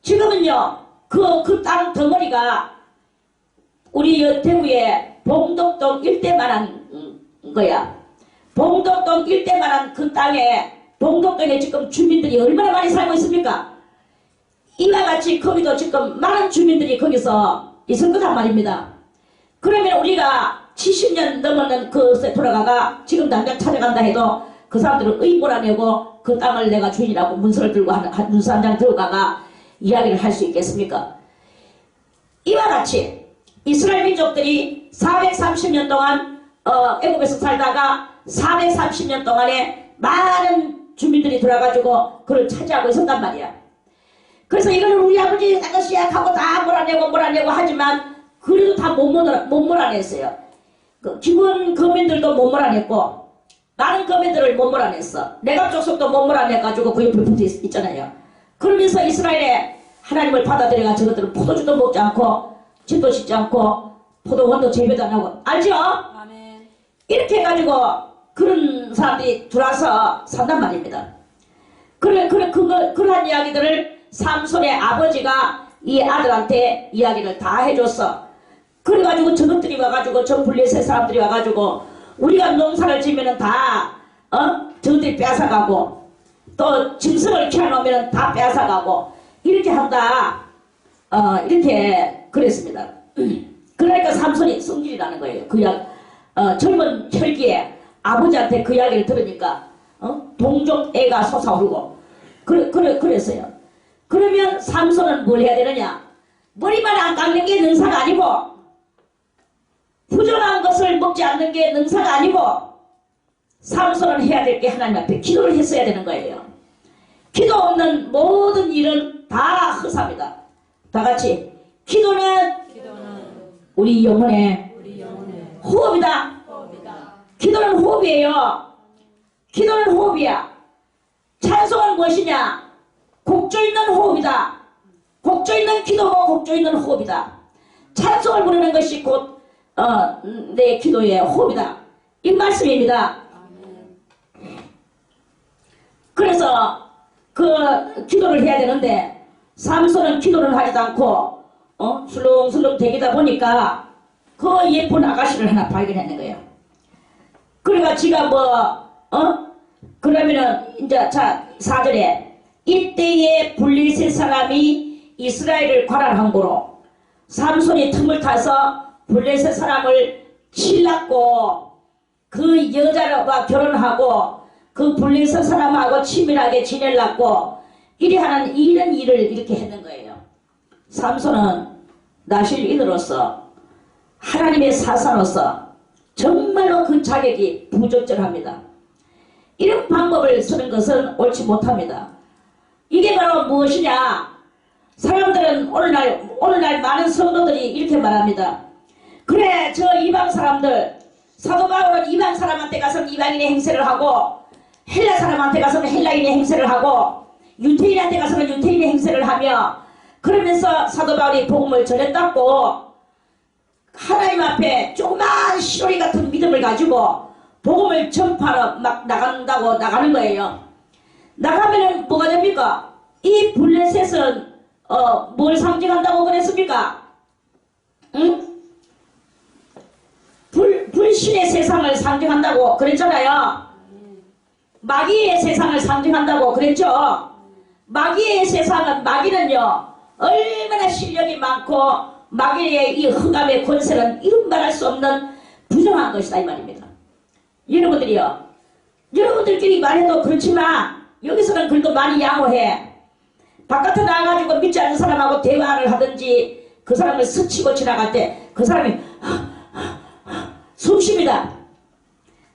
지금은요 그 땅 덩어리가 우리 대구의 봉덕동 일대만한 거야. 봉덕동 일대만한 그 땅에 봉덕동에 지금 주민들이 얼마나 많이 살고 있습니까? 이와 같이 거기도 지금 많은 주민들이 거기서 있을 거단 말입니다. 그러면 우리가 70년 넘었는 그것에 돌아가가 지금 당장 찾아간다 해도 그 사람들은 의무라내고 그 땅을 내가 주인이라고 문서를 들고 문서 한 장 들고 가가 이야기를 할 수 있겠습니까? 이와 같이 이스라엘 민족들이 430년 동안 애굽에서 살다가 430년 동안에 많은 주민들이 돌아가지고 그를 차지하고 있었단 말이야. 그래서 이거는 우리 아버지 아저씨야 하고 다 몰아내고 하지만 그래도 다 못 몰아냈어요. 그 기본 거민들도 못 몰아냈고 많은 거민들을 못 몰아냈어. 내각 족속도 못 몰아내가지고 그 옆에 붙어 있잖아요. 그러면서 이스라엘에 하나님을 받아들여가 저것들은 포도주도 먹지 않고 집도 짓지 않고 포도원도 재배도 안 하고 알죠? 아멘. 이렇게 해가지고 그런 사람들이 들어와서 산단 말입니다. 그러한 이야기들을 삼손의 아버지가 이 아들한테 이야기를 다 해줬어. 그래가지고 저것들이 와가지고 저 블레셋 사람들이 와가지고 우리가 농사를 지면은 다 저것들이 뺏어가고 또 짐승을 키워놓으면 다 뺏어가고 이렇게 한다. 이렇게 그랬습니다. 그러니까 삼손이 성질이라는 거예요. 젊은 혈기에 아버지한테 그 이야기를 들으니까 동족 애가 솟아오르고 그랬어요. 그러면 삼손은 뭘 해야 되느냐? 머리만 안 깎는 게 능사가 아니고 후전한 것을 먹지 않는 게 능사가 아니고 삼손은 해야 될 게 하나님 앞에 기도를 했어야 되는 거예요. 기도 없는 모든 일은 다 허사입니다. 다 같이 기도는 우리 영혼의 호흡이다. 기도는 호흡이에요. 기도는 호흡이야. 찬송은 무엇이냐? 곡조 있는 호흡이다. 곡조 있는 기도고 곡조 있는 호흡이다. 찬송을 부르는 것이 곧 내 기도의 호흡이다. 이 말씀입니다. 그래서 그 기도를 해야 되는데 삼손은 기도를 하지도 않고 술렁술렁 대기다 보니까 그 예쁜 아가씨를 하나 발견했는 거예요. 그러니까 지가 그러면은 이제 자 4절에 이때에 블레셋 사람이 이스라엘을 관할한 거로 삼손이 틈을 타서 블레셋 사람을 칠랐고 그 여자와 결혼하고 그 블레셋 사람하고 친밀하게 지내려고 이런 일을 이렇게 했는 거예요. 삼손은 나실인으로서 하나님의 사사로서 정말로 그 자격이 부적절합니다. 이런 방법을 쓰는 것은 옳지 못합니다. 이게 바로 무엇이냐? 사람들은 오늘날 많은 성도들이 이렇게 말합니다. 그래, 저 이방 사람들, 사도 바울은 이방 사람한테 가서는 이방인의 행세를 하고 헬라 사람한테 가서는 헬라인의 행세를 하고 유태인한테 가서는 유태인의 행세를 하며 그러면서 사도 바울이 복음을 전했다고 하나님 앞에 조그만 시로리 같은 믿음을 가지고 복음을 전파하러 막 나가는 거예요. 나가면은 뭐가 됩니까? 이 블레셋은 뭘 상징한다고 그랬습니까? 응? 불신의 세상을 상징한다고 그랬잖아요. 마귀의 세상을 상징한다고 그랬죠. 마귀의 세상은 마귀는요 얼마나 실력이 많고 마귀의 이 흑암의 권세는 이름 말할 수 없는 부정한 것이다 이 말입니다. 여러분들끼리 말해도 그렇지만 여기서는 그래도 많이 양호해. 바깥에 나가가지고 믿지 않는 사람하고 대화를 하든지 그 사람을 스치고 지나갈 때 그 사람이 숨쉽니다.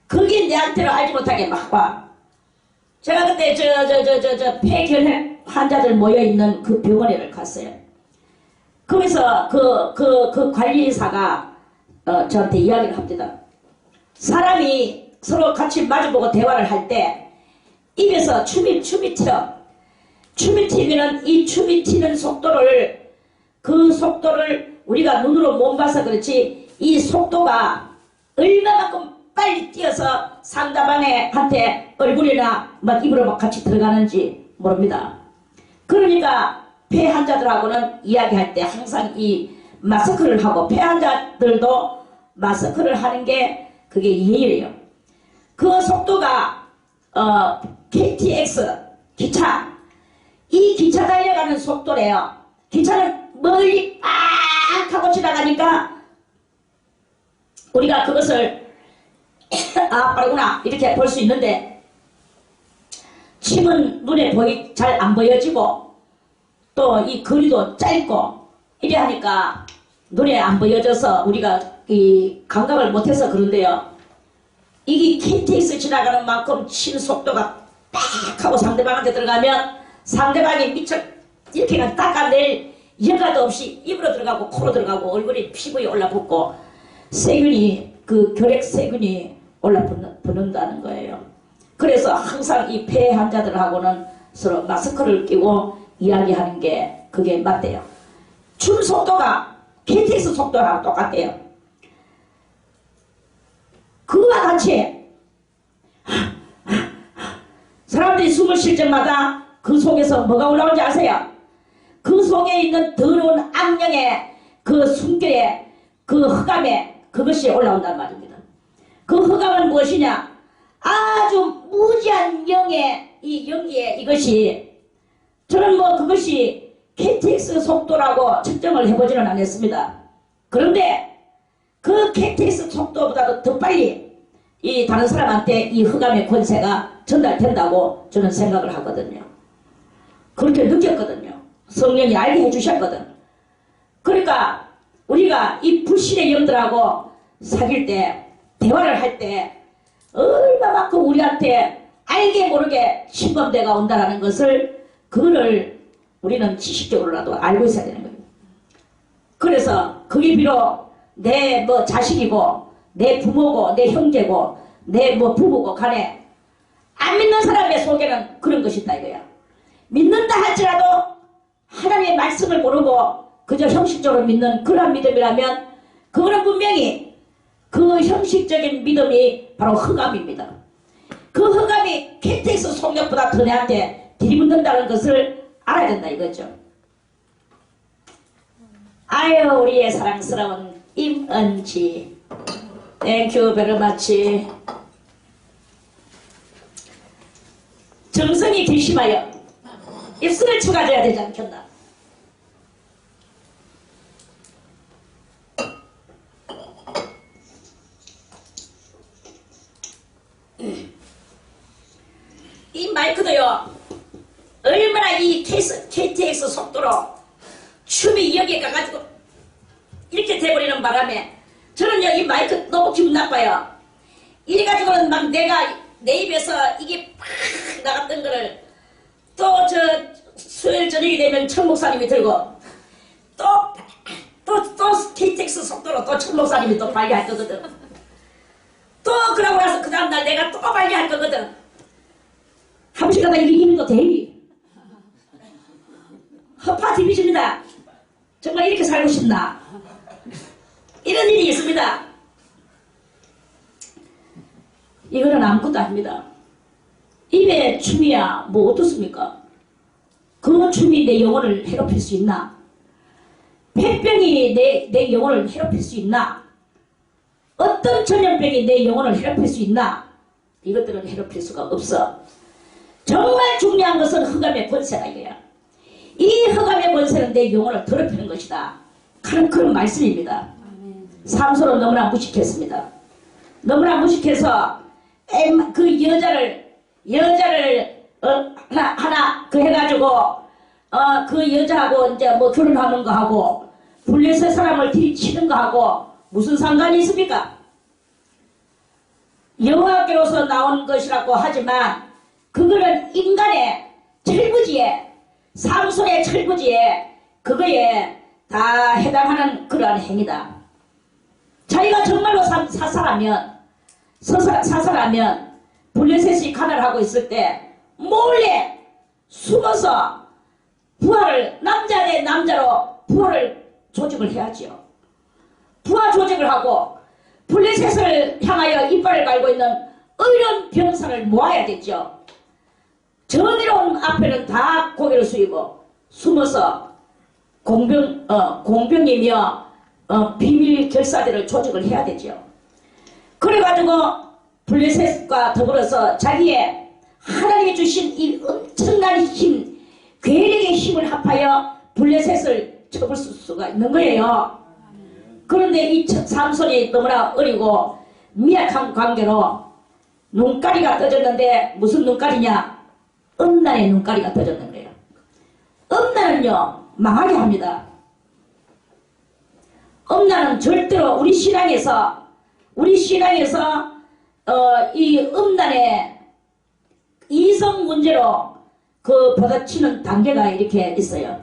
그게 내한테는 알지 못하게 막 와. 제가 그때 폐결핵 환자들 모여있는 그 병원에 갔어요. 거기서 그 관리사가 저한테 이야기를 합니다. 사람이 서로 같이 마주보고 대화를 할 때 입에서 춤이 튀어. 춤이 튀면은 이 춤이 튀는 속도를 우리가 눈으로 못 봐서 그렇지 이 속도가 얼마만큼 빨리 뛰어서 상대방한테 얼굴이나 막 입으로 막 같이 들어가는지 모릅니다. 그러니까 폐 환자들하고는 이야기할 때 항상 이 마스크를 하고 폐 환자들도 마스크를 하는 게 그게 예의래요. 그 속도가 KTX 기차 이 기차 달려가는 속도래요. 기차는 멀리 빡 하고 지나가니까 우리가 그것을 빠르구나 이렇게 볼 수 있는데 침은 눈에 잘 안 보여지고 또 이 거리도 짧고 이래 하니까 눈에 안 보여져서 우리가 이 감각을 못해서 그런데요. 이게 KTX 지나가는 만큼 침 속도가 빡 하고 상대방한테 들어가면 상대방이 미쳐 이렇게 닦아낼 여가도 없이 입으로 들어가고 코로 들어가고 얼굴에 피부에 올라붙고 세균이 그 결핵 세균이 올라붙는다는 거예요. 그래서 항상 이 폐 환자들하고는 서로 마스크를 끼고 이야기하는 게 그게 맞대요. 춤 속도가 KTX 속도랑 똑같대요. 그와 같이 사람들이 숨을 쉴 때마다 그 속에서 뭐가 올라오는지 아세요? 그 속에 있는 더러운 악령의 그 숨결에 그 흑암에 그것이 올라온단 말입니다. 그 흑암은 무엇이냐? 아주 무지한 영의 이 연기에 이것이 저는 그것이 KTX 속도라고 측정을 해보지는 않았습니다. 그런데 그 KTX 속도보다도 더 빨리 이 다른 사람한테 이 흑암의 권세가 전달된다고 저는 생각을 하거든요. 그렇게 느꼈거든요. 성령이 알게 해주셨거든. 그러니까 우리가 이 불신의 영들하고 사귈 때 대화를 할 때 얼마만큼 우리한테 알게 모르게 침범대가 온다라는 것을 그거를 우리는 지식적으로라도 알고 있어야 되는 거예요. 그래서 그게 비록 내 뭐 자식이고 내 부모고 내 형제고 내 뭐 부부고 간에 안 믿는 사람의 속에는 그런 것이 있다 이거야. 믿는다 할지라도 하나님의 말씀을 모르고 그저 형식적으로 믿는 그런 믿음이라면 그거는 분명히 그 형식적인 믿음이 바로 흑암입니다. 그 흑암이 KTX 속력보다 더 내한테 들이붙는다는 것을 알아야 된다 이거죠. 아유 우리의 사랑스러운 임은지 땡큐 베르마치. 정성이 괘씸하여 입술을 쳐가져야 되지 않겠나. 이 마이크도요 얼마나 이 KTX 속도로 춤이 여기에 가가지고 이렇게 돼버리는 바람에 저는요 이 마이크 너무 기분 나빠요. 이래가지고는 막 내가 내 입에서 이게 팍 나갔던 거를 또 저 수요일 저녁이 되면 천 목사님이 들고 또 KTX 속도로 또 천 목사님이 또 발견할 거거든. 또 그러고 나서 그 다음날 내가 또 발견할 거거든. 한 번씩 가다 이기는 거 대위 허파 디비집니다. 정말 이렇게 살고 싶나. 이런 일이 있습니다. 이거는 아무것도 아닙니다. 입에 춤이야 뭐 어떻습니까? 그 춤이 내 영혼을 해롭힐 수 있나? 폐병이 내 영혼을 해롭힐 수 있나? 어떤 전염병이 내 영혼을 해롭힐 수 있나? 이것들은 해롭힐 수가 없어. 정말 중요한 것은 흑암의 권세다 이거야. 이 흑암의 권세는 내 영혼을 더럽히는 것이다. 그런 말씀입니다. 삼손은 너무나 무식했습니다. 너무나 무식해서 그 여자를 하나 그 해가지고 그 여자하고 이제 뭐 결혼하는 거 하고 블레셋 사람을 들이치는 거 하고 무슨 상관이 있습니까? 여호와께로서 나온 것이라고 하지만 그거는 인간의 철부지에 삼손의 철부지에 그거에 다 해당하는 그러한 행위다. 자기가 정말로 사살하면 블레셋이 가난을 하고 있을 때 몰래 숨어서 부하를 남자 대 남자로 부하를 조직을 해야지요. 부하 조직을 하고 블레셋을 향하여 이빨을 갈고 있는 의로운 병사를 모아야겠죠. 정의로운 앞에는 다 고개를 숙이고 숨어서 공병이며 비밀 결사대를 조직을 해야 되죠. 그래가지고 블레셋과 더불어서 자기의 하나님이 주신 이 엄청난 힘, 괴력의 힘을 합하여 블레셋을 쳐볼 수가 있는 거예요. 그런데 이 삼손이 너무나 어리고 미약한 관계로 눈가리가 떠졌는데 무슨 눈가리냐? 음란의 눈가리가 떠졌는 거예요. 음란은요 망하게 합니다. 음란은 절대로 우리 신앙에서 이 음란의 이성 문제로 그 받아치는 단계가 이렇게 있어요.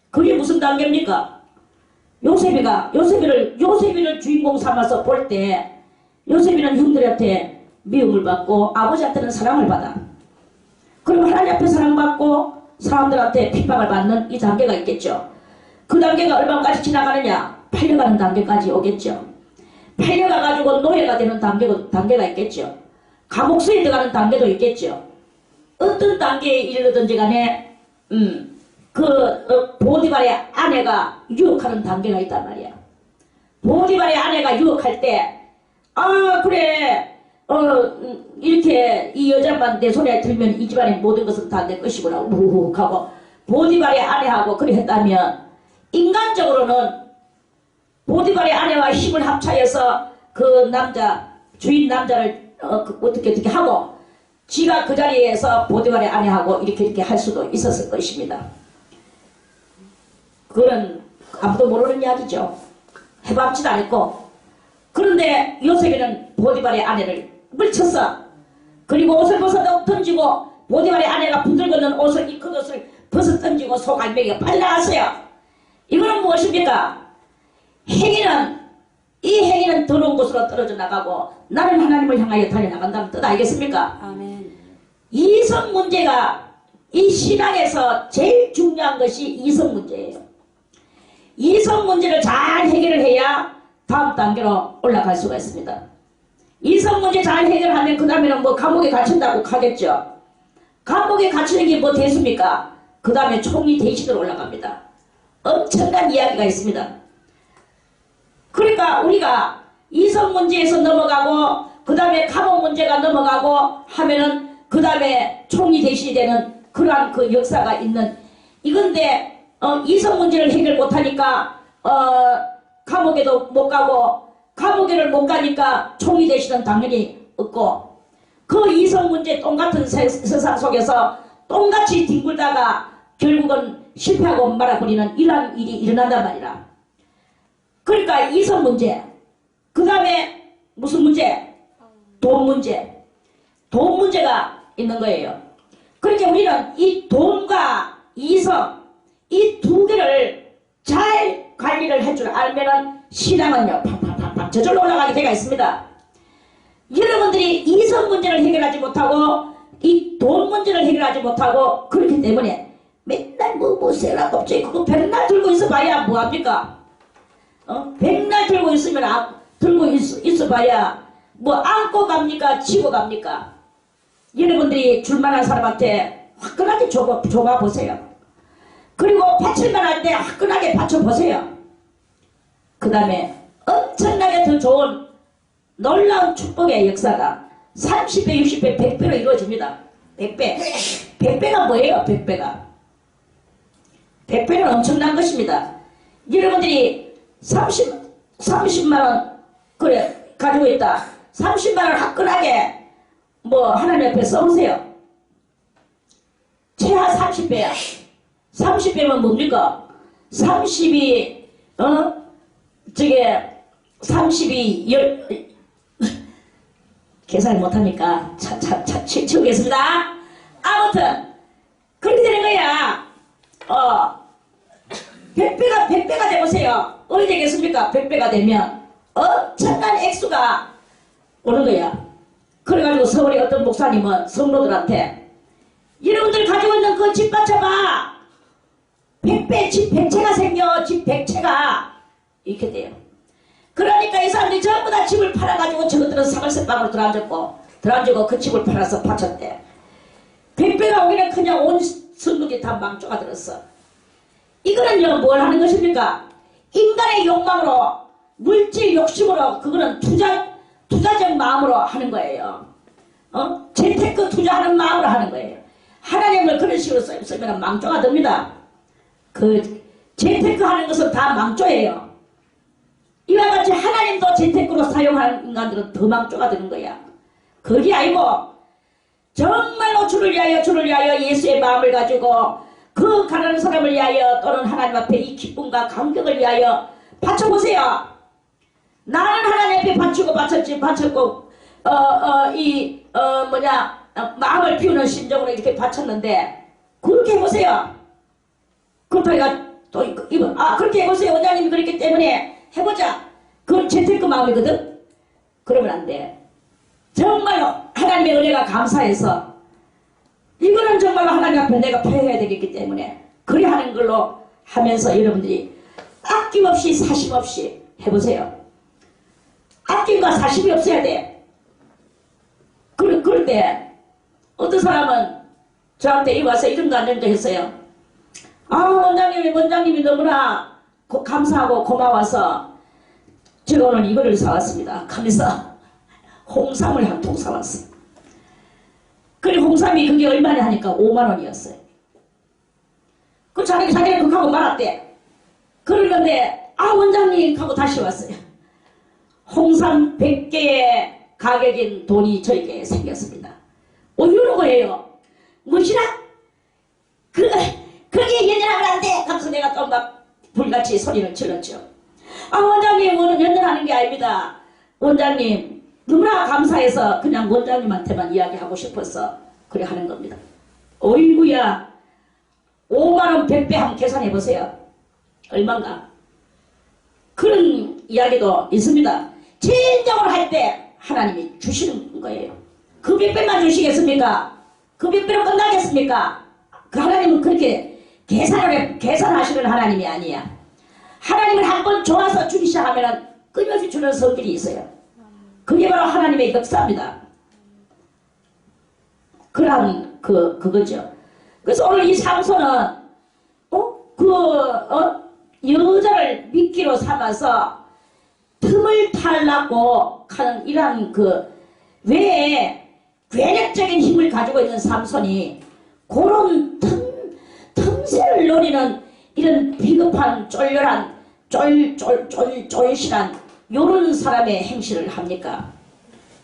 그게 무슨 단계입니까? 요셉이를 주인공 삼아서 볼 때 요셉이는 형들한테 미움을 받고 아버지한테는 사랑을 받아. 그럼 하나님 앞에 사랑받고 사람들한테 핍박을 받는 이 단계가 있겠죠. 그 단계가 얼마까지 지나가느냐? 팔려가는 단계까지 오겠죠. 팔려가가지고 노예가 되는 단계가 있겠죠. 감옥수에 들어가는 단계도 있겠죠. 어떤 단계에 이르든지 간에 보디발의 아내가 유혹하는 단계가 있단 말이야. 보디발의 아내가 유혹할 때 그래 이렇게 이 여자만 내 손에 들면 이 집안의 모든 것은 다 내 것이구나 우욱 하고 보디발의 아내하고 그래 했다면 인간적으로는 보디발의 아내와 힘을 합쳐서 그 주인 남자를 어떻게 하고 지가 그 자리에서 보디발의 아내하고 이렇게 할 수도 있었을 것입니다. 그건 아무도 모르는 이야기죠. 해봤지도 않았고. 그런데 요셉이는 보디발의 아내를 물쳤어. 그리고 옷을 벗어 던지고 보디발의 아내가 부들거는 옷을 이 겉옷을 벗어 던지고 속알맹이가 빠져나갔어요. 이거는 무엇입니까? 행위는 이 행위는 더러운 곳으로 떨어져 나가고 나는 하나님을 향하여 달려나간다는 뜻 알겠습니까? 아멘. 이성 문제가 이 신앙에서 제일 중요한 것이 이성 문제예요. 이성 문제를 잘 해결을 해야 다음 단계로 올라갈 수가 있습니다. 이성 문제 잘 해결하면 그 다음에는 뭐 감옥에 갇힌다고 하겠죠. 감옥에 갇히는 게 뭐 대수입니까? 그 다음에 총리 대신으로 올라갑니다. 엄청난 이야기가 있습니다. 그러니까 우리가 이성 문제에서 넘어가고 그 다음에 감옥 문제가 넘어가고 하면은 그 다음에 총리 대신이 되는 그러한 그 역사가 있는 이건데 이성 문제를 해결 못하니까 감옥에도 못 가고 감옥에를 못 가니까 총리 대신은 당연히 없고 그 이성 문제 똥같은 세상 속에서 똥같이 뒹굴다가 결국은 실패하고 말아버리는 이러한 일이 일어난단 말이라. 그러니까 이성 문제 그 다음에 무슨 문제? 돈 문제. 돈 문제가 있는 거예요. 그러니까 우리는 이 돈과 이성 이 두 개를 잘 관리를 할 줄 알면은 신앙은요 팍팍팍팍 저절로 올라가게 되어 있습니다. 여러분들이 이성 문제를 해결하지 못하고 이 돈 문제를 해결하지 못하고 그렇기 때문에 맨날 뭐 세라 껍질 그거 백날 들고 있어 봐야 뭐합니까? 백날 들고 있으면 들고 있어 봐야 뭐 안고 갑니까? 지고 갑니까? 여러분들이 줄만한 사람한테 화끈하게 줘봐 보세요. 그리고 바칠만 할 때 화끈하게 바쳐보세요. 그 다음에 엄청나게 더 좋은 놀라운 축복의 역사가 30배, 60배, 100배로 이루어집니다. 100배. 100배가 뭐예요? 100배가. 100배는 엄청난 것입니다. 여러분들이 30만원 그래 가지고 있다. 30만원 화끈하게 뭐 하나님 옆에 써보세요. 최하 30배야. 30배면 뭡니까? 30이 저게 30이 계산을 못합니까? 치우겠습니다. 아무튼 그렇게 되는 거야. 100배가 되보세요. 어디 되겠습니까? 100배가 되면 엄청난 액수가 오는 거야. 그래가지고 서울의 어떤 목사님은 성도들한테 여러분들 가지고 있는 그 집 받쳐봐. 100배 집 100채가 생겨. 집 100채가 이렇게 돼요. 그러니까 이 사람들이 전부 다 집을 팔아가지고 저것들은 사글세방으로 들어앉고 그 집을 팔아서 바쳤대. 100배가 오기는 그냥 온 성도들이 다 망조가 들었어. 이거는요 뭘 하는 것입니까? 인간의 욕망으로 물질 욕심으로 그거는 투자적 마음으로 하는 거예요. 재테크 투자하는 마음으로 하는 거예요. 하나님을 그런 식으로 쓰면 망조가 됩니다. 그 재테크 하는 것은 다 망조예요. 이와 같이 하나님도 재테크로 사용하는 인간들은 더 망조가 되는 거야. 그게 아니고 정말로 주를 위하여 예수의 마음을 가지고 그 가난한 사람을 위하여 또는 하나님 앞에 이 기쁨과 감격을 위하여 바쳐보세요. 나는 하나님 앞에 바쳤고 마음을 비우는 심정으로 이렇게 바쳤는데 그렇게 해보세요. 그렇다니까 또 이거 그렇게 해보세요. 원장님이 그랬기 때문에 해보자. 그건 재테크 마음이거든. 그러면 안 돼. 정말로 하나님의 은혜가 감사해서 이거는 정말로 하나님 앞에 내가 표해야 되겠기 때문에 그래 하는 걸로 하면서 여러분들이 아낌없이 사심없이 해보세요. 아낌과 사심이 없어야 돼. 그런데 어떤 사람은 저한테 와서 이런 거 안 된다 했어요. 원장님이 너무나 감사하고 고마워서 제가 오늘 이거를 사왔습니다. 하면서 홍삼을 한 통 사왔어. 그리고 홍삼이 그게 얼마나 하니까 5만원이었어요. 그 자기는 그거 하고 말았대. 그러는데 원장님 하고 다시 왔어요. 홍삼 100개의 가격인 돈이 저에게 생겼습니다. 이러는 거예요. 무엇이라? 그게 연연하면 안 돼! 하면서 내가 또 막 불같이 소리를 질렀죠. 원장님, 오늘 연연하는 게 아닙니다. 원장님, 너무나 감사해서 그냥 원장님한테만 이야기하고 싶어서 그래 하는 겁니다. 어이구야, 5만원 100배 한번 계산해보세요. 얼마인가? 그런 이야기도 있습니다. 진정을 할 때 하나님이 주시는 거예요. 그 100배만 주시겠습니까? 그 100배로 끝나겠습니까? 그 하나님은 그렇게 계산하시는 하나님이 아니야. 하나님을 한번 좋아서 주기 시작하면 끊임없이 주는 성질이 있어요. 그게 바로 하나님의 역사입니다. 그러한 그거죠. 그래서 오늘 이 삼손은 여자를 미끼로 삼아서 틈을 타려고 하는 이러한 외에 괴력적인 힘을 가지고 있는 삼손이 그런 틈새를 노리는 이런 비겁한 쫄실한 요런 사람의 행실을 합니까?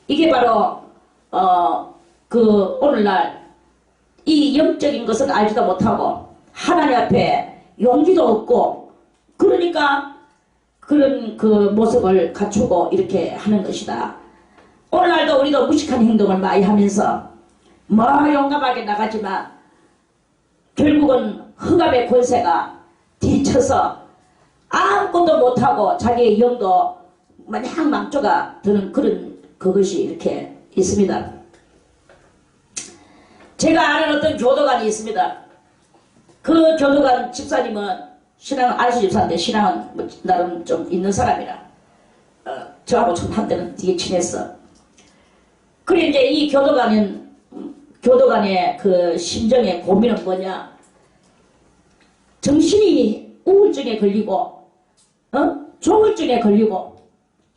이게 바로 오늘날 이 영적인 것은 알지도 못하고 하나님 앞에 용기도 없고 그러니까 그런 모습을 갖추고 이렇게 하는 것이다. 오늘날도 우리도 무식한 행동을 많이 하면서 용감하게 나가지만 결국은 흑암의 권세가 뒤쳐서 아무것도 못하고 자기의 영도 마냥 망조가 드는 그것이 이렇게 있습니다. 제가 아는 어떤 교도관이 있습니다. 그 교도관 집사님은 신앙은 알수 집사인데 신앙은 나름 좀 있는 사람이라 저하고 좀 한때는 되게 친했어. 그래 이제 이 교도관의 그 심정의 고민은 뭐냐? 정신이 우울증에 걸리고 조울증에 걸리고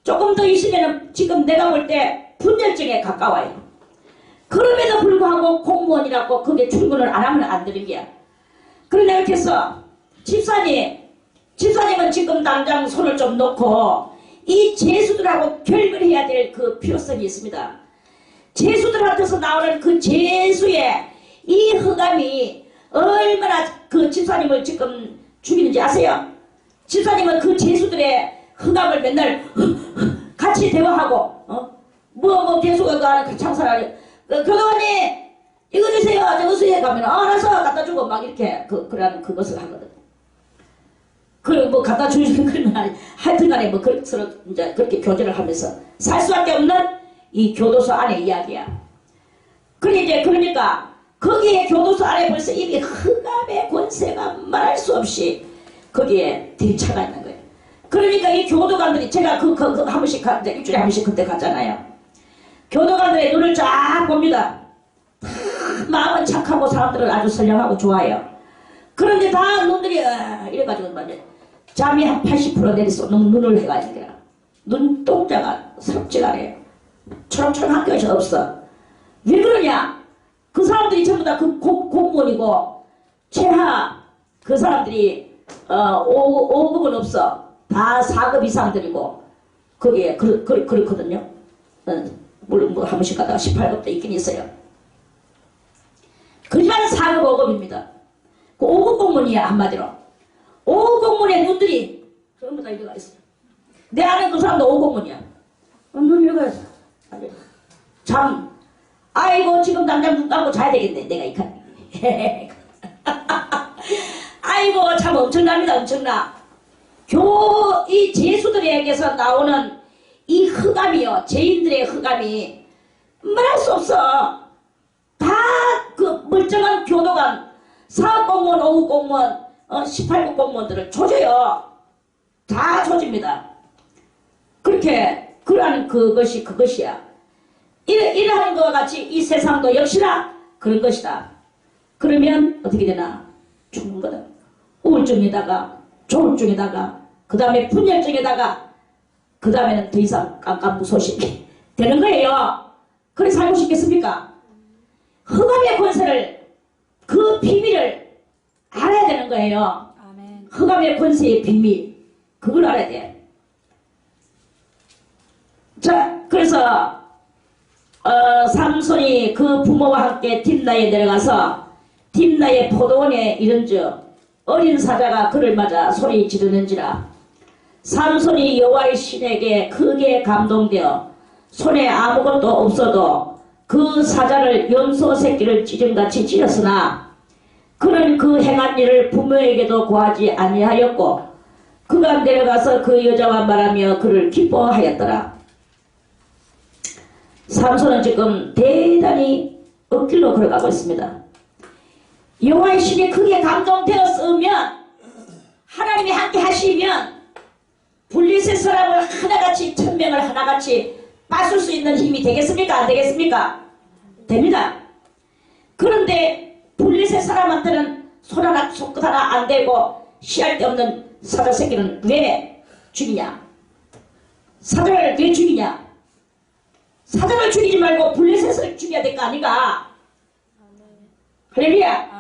조금 더 있으면 지금 내가 볼 때 분열증에 가까워요. 그럼에도 불구하고 공무원이라고 그게 출근을 안 하면 안 되는 게야. 그런데 이렇게 해서 집사님은 지금 당장 손을 좀 놓고 이 죄수들하고 결별해야 될 그 필요성이 있습니다. 죄수들한테서 나오는 그 죄수의 이 흑암이 얼마나 그 집사님을 지금 죽이는지 아세요? 집사님은 그 죄수들의 흑암을 맨날 같이 대화하고 죄수가 그 창살하려 교도관님 이거 주세요 저거 주세요 가면 알아서 갖다 주고 막 이렇게 그런 그것을 하거든. 그리고 갖다 주시는 그런 날 하여튼간에 서로 이제 그렇게 교제를 하면서 살 수밖에 없는 이 교도소 안의 이야기야. 그러니까 거기에 교도소 안에 벌써 이미 흑암의 권세가 말할 수 없이 거기에 들이차가 있는 거예요. 그러니까 이 교도관들이 제가 한 번씩 일주일에 한 번씩 그때 갔잖아요. 교도관들의 눈을 쫙 봅니다. 다 마음은 착하고 사람들은 아주 선량하고 좋아요. 그런데 다 놈들이 이래가지고 말이야. 잠이 한 80% 내렸어. 눈을 해가지고 눈동자가 섭지가 않아요. 초롱초롱한 것이 없어. 왜 그러냐? 그 사람들이 전부 다 그 공무원이고 최하 그 사람들이 5급은 없어. 다 4급 이상들이고 거기에 그렇거든요. 물론 한 번씩 가다가 18급도 있긴 있어요. 그지만 4급 5급입니다. 그 5급 공무원이야 한마디로. 5급 공무원의 눈들이 전부 다 이래가 있어요. 내 아는 그 사람도 5급 공무원이야. 눈 이래가 있어. 아이고 지금 당장 눈 감고 자야 되겠네 내가 이 칸. 아이고 참 엄청납니다. 엄청나. 이 죄수들에게서 나오는 이 흑암이요. 죄인들의 흑암이 말할 수 없어. 다 그 멀쩡한 교도관 4급 공무원 5급 공무원 18급 공무원들을 조져요. 다 조집니다. 그렇게 그러한 그것이야. 이러한 것과 같이 이 세상도 역시나 그런 것이다. 그러면 어떻게 되나? 죽는 거다. 우울증에다가 조울증에다가 그 다음에 분열증에다가 그 다음에는 더 이상 깜깜무소식이 되는 거예요. 그래 살고 싶겠습니까? 흑암의 권세를 그 비밀을 알아야 되는 거예요. 아멘. 흑암의 권세의 비밀 그걸 알아야 돼. 자 그래서 삼손이 그 부모와 함께 딥나에 내려가서 딥나의 포도원에 이른즉 어린 사자가 그를 맞아 소리 지르는지라 삼손이 여호와의 신에게 크게 감동되어 손에 아무것도 없어도 그 사자를 염소 새끼를 찢음같이 찢었으나 그는 그 행한 일을 부모에게도 고하지 아니하였고 그가 내려가서 그 여자와 말하며 그를 기뻐하였더라. 삼손은 지금 대단히 억길로 걸어가고 있습니다. 여호와의 신이 크게 감동되었으면 하나님이 함께 하시면 블레셋 사람을 하나같이 1000명을 하나같이 빠술 수 있는 힘이 되겠습니까? 안 되겠습니까? 됩니다. 그런데 블레셋 사람한테는 손 하나 손끝 하나 안 되고 씨알 데 없는 사자 새끼는 왜 죽이냐? 사자를 왜 죽이냐? 사자를 죽이지 말고 블레셋을 죽여야 될 거 아닌가? 할렐루야.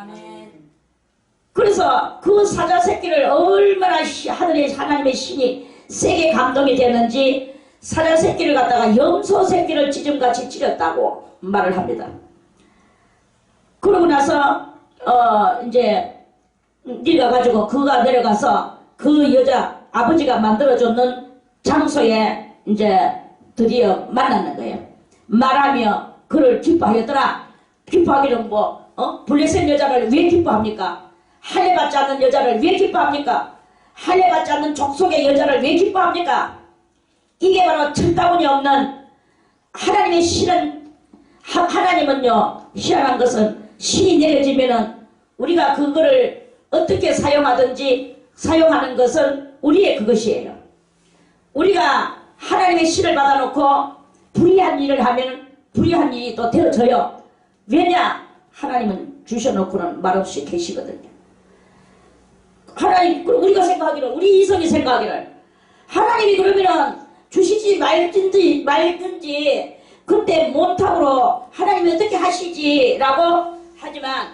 그래서 그 사자 새끼를 얼마나 하늘의 하나님의 신이 세게 감동이 되었는지 사자 새끼를 갖다가 염소 새끼를 찢음같이 찢었다고 말을 합니다. 그러고 나서 이제 네가 가지고 그가 내려가서 그 여자 아버지가 만들어줬는 장소에 이제 드디어 만났는 거예요. 말하며 그를 기뻐하였더라. 기뻐하기는 블레셋 여자를 왜 기뻐합니까? 할례받지 않는 여자를 왜 기뻐합니까? 할례받지 않는 족속의 여자를 왜 기뻐합니까? 이게 바로 천다운이 없는 하나님의 신은 하나님은요 희한한 것은 신이 내려지면은 우리가 그거를 어떻게 사용하든지 사용하는 것은 우리의 그것이에요. 우리가 하나님의 신을 받아놓고 불의한 일을 하면 불의한 일이 또 되어져요. 왜냐? 하나님은 주셔놓고는 말없이 계시거든요. 하나님, 우리가 생각하기를, 우리 이성이 생각하기를 하나님이 그러면은 주시지 말든지 그때 못함으로 하나님이 어떻게 하시지 라고 하지만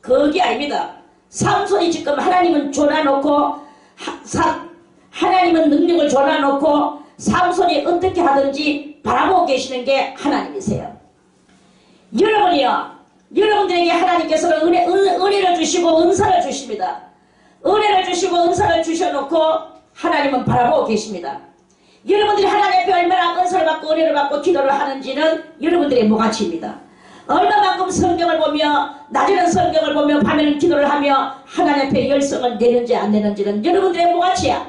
그게 아닙니다. 삼손이 지금 하나님은 줘놔놓고 하나님은 능력을 줘놔놓고 삼손이 어떻게 하든지 바라보고 계시는 게 하나님이세요. 여러분이요, 여러분들에게 하나님께서는 은혜를 주시고 은사를 주십니다. 은혜를 주시고 은사를 주셔놓고 하나님은 바라보고 계십니다. 여러분들이 하나님 앞에 얼마나 은사를 받고 은혜를 받고 기도를 하는지는 여러분들의 모가치입니다. 얼마만큼 성경을 보며 낮에는 성경을 보며 밤에는 기도를 하며 하나님 앞에 열성을 내는지 안 내는지는 여러분들의 모가치야.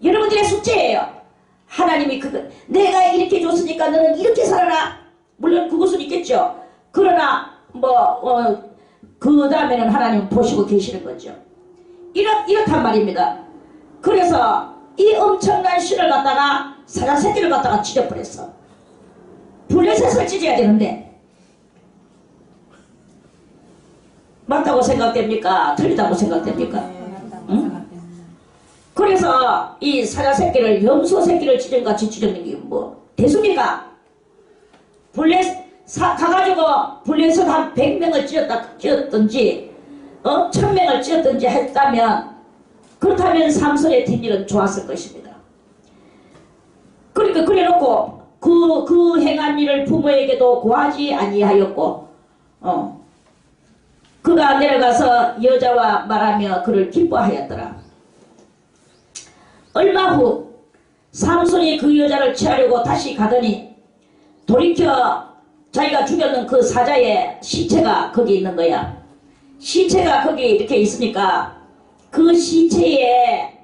여러분들의 숙제예요. 하나님이 내가 이렇게 줬으니까 너는 이렇게 살아라. 물론 그것은 있겠죠. 그러나 그 다음에는 하나님 보시고 계시는 거죠. 이렇단 말입니다. 그래서 이 엄청난 신을 갖다가 사자 새끼를 갖다가 찢어버렸어. 블레셋을 찢어야 되는데 맞다고 생각됩니까? 틀리다고 생각됩니까? 응? 그래서 이 사자 새끼를 염소 새끼를 찢음같이 찢는 게 됐습니까? 가가지고 블레셋 한 100명을 찢었든지 1000명을 찢었든지 했다면 그렇다면 삼손의 뒷일은 좋았을 것입니다. 그러니까 그래놓고 그 행한 일을 부모에게도 고하지 아니하였고 그가 내려가서 여자와 말하며 그를 기뻐하였더라. 얼마 후 삼손이 그 여자를 취하려고 다시 가더니 돌이켜 자기가 죽였는 그 사자의 시체가 거기 있는 거야. 시체가 거기 이렇게 있으니까 그 시체에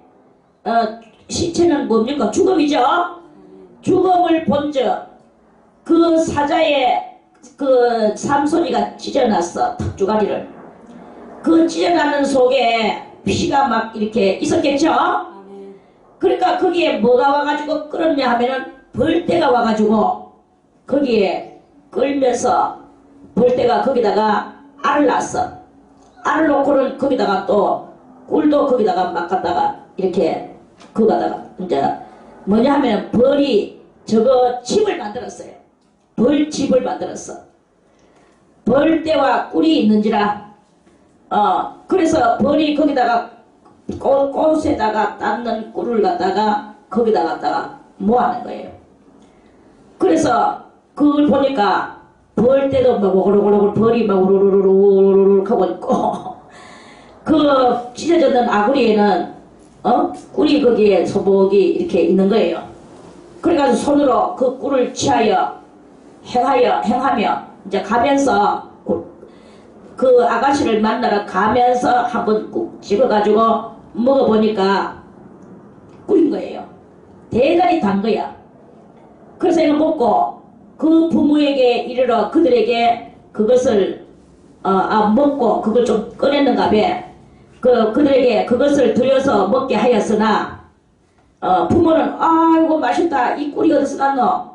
시체는 뭡니까? 죽음이죠. 죽음을 본즉 그 사자의 그 삼손이가 찢어놨어. 턱주가리를. 그 찢어나는 속에 피가 막 이렇게 있었겠죠. 그러니까 거기에 뭐가 와가지고 끓었냐 하면은 벌떼가 와가지고 거기에 끓면서 벌떼가 거기다가 알을 낳았어. 알을 놓고는 거기다가 또 꿀도 거기다가 막 갖다가 이렇게 거기다가 이제 뭐냐 하면 벌이 저거 집을 만들었어요. 벌집을 만들었어. 벌떼와 꿀이 있는지라 그래서 벌이 거기다가 꽃에다가 닦는 꿀을 갖다가 거기다 갖다가 모아는 거예요. 그래서 그걸 보니까 벌떼도 막 오글오글 벌이 막 우르르르르 하고 있고 그 찢어졌는 아구리에는 꿀이 거기에 소복이 이렇게 있는 거예요. 그래가지고 손으로 그 꿀을 취하여 행하며 이제 가면서 그 아가씨를 만나러 가면서 한번 꾹 집어가지고 먹어보니까 꿀인 거예요. 대단히 단 거야. 그래서 이거 먹고 그 부모에게 이르러 그들에게 그것을 먹고 그걸 좀 꺼냈는가 봐. 그들에게 그것을 들여서 먹게 하였으나 부모는 아이고 맛있다. 이 꿀이 어디서 났노?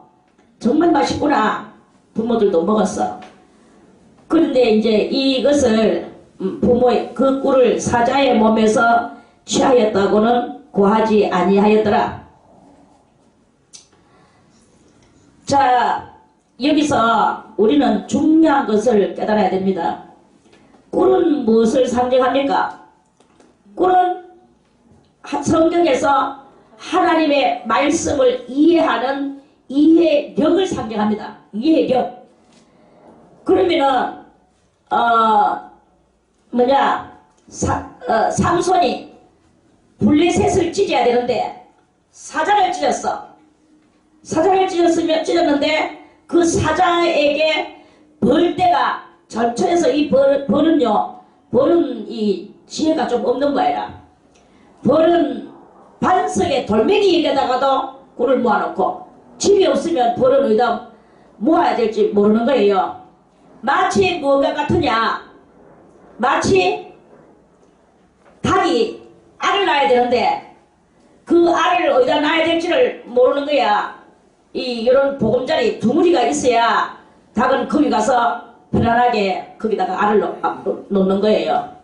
정말 맛있구나. 부모들도 먹었어. 그런데 이제 이것을 부모의 그 꿀을 사자의 몸에서 취하였다고는 고하지 아니하였더라. 자, 여기서 우리는 중요한 것을 깨달아야 됩니다. 꿀은 무엇을 상징합니까? 꿀은 성경에서 하나님의 말씀을 이해하는 이해력을 상징합니다. 이해력. 그러면은 삼손이 블레셋을 찢어야 되는데 사자를 찢었어. 사자를 찢었는데 그 사자에게 벌떼가 전천에서 이 벌은 이 지혜가 좀 없는 거야. 벌은 반석에 돌멩이에다가도 꿀을 모아놓고 집이 없으면 벌은 어디다 모아야 될지 모르는 거예요. 마치 뭐가 같으냐? 마치 닭이 알을 낳아야 되는데 그 알을 어디다 놔야 될지를 모르는 거야. 이런 보금자리 두무리가 있어야 닭은 거기 가서 편안하게 거기다가 알을 놓는 거예요.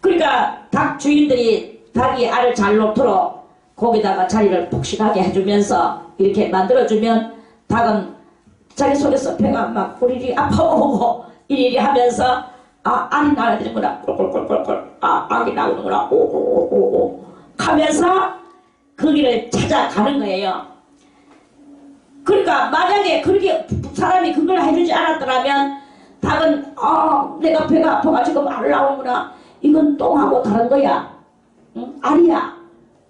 그러니까 닭 주인들이 닭이 알을 잘 놓도록 거기다가 자리를 푹신하게 해주면서 이렇게 만들어주면 닭은 자기 속에서 배가 막 우리리 아파오고 이리리 하면서 알이 나와야 되는구나. 꼴꼴꼴꼴꼴. 알이 나오는구나. 오오오오 하면서 거기를 찾아가는 거예요. 그러니까 만약에 그렇게 사람이 그걸 해주지 않았더라면 닭은 내가 배가 아파가지고 알 나오는구나. 이건 똥하고 다른 거야. 응? 알이야.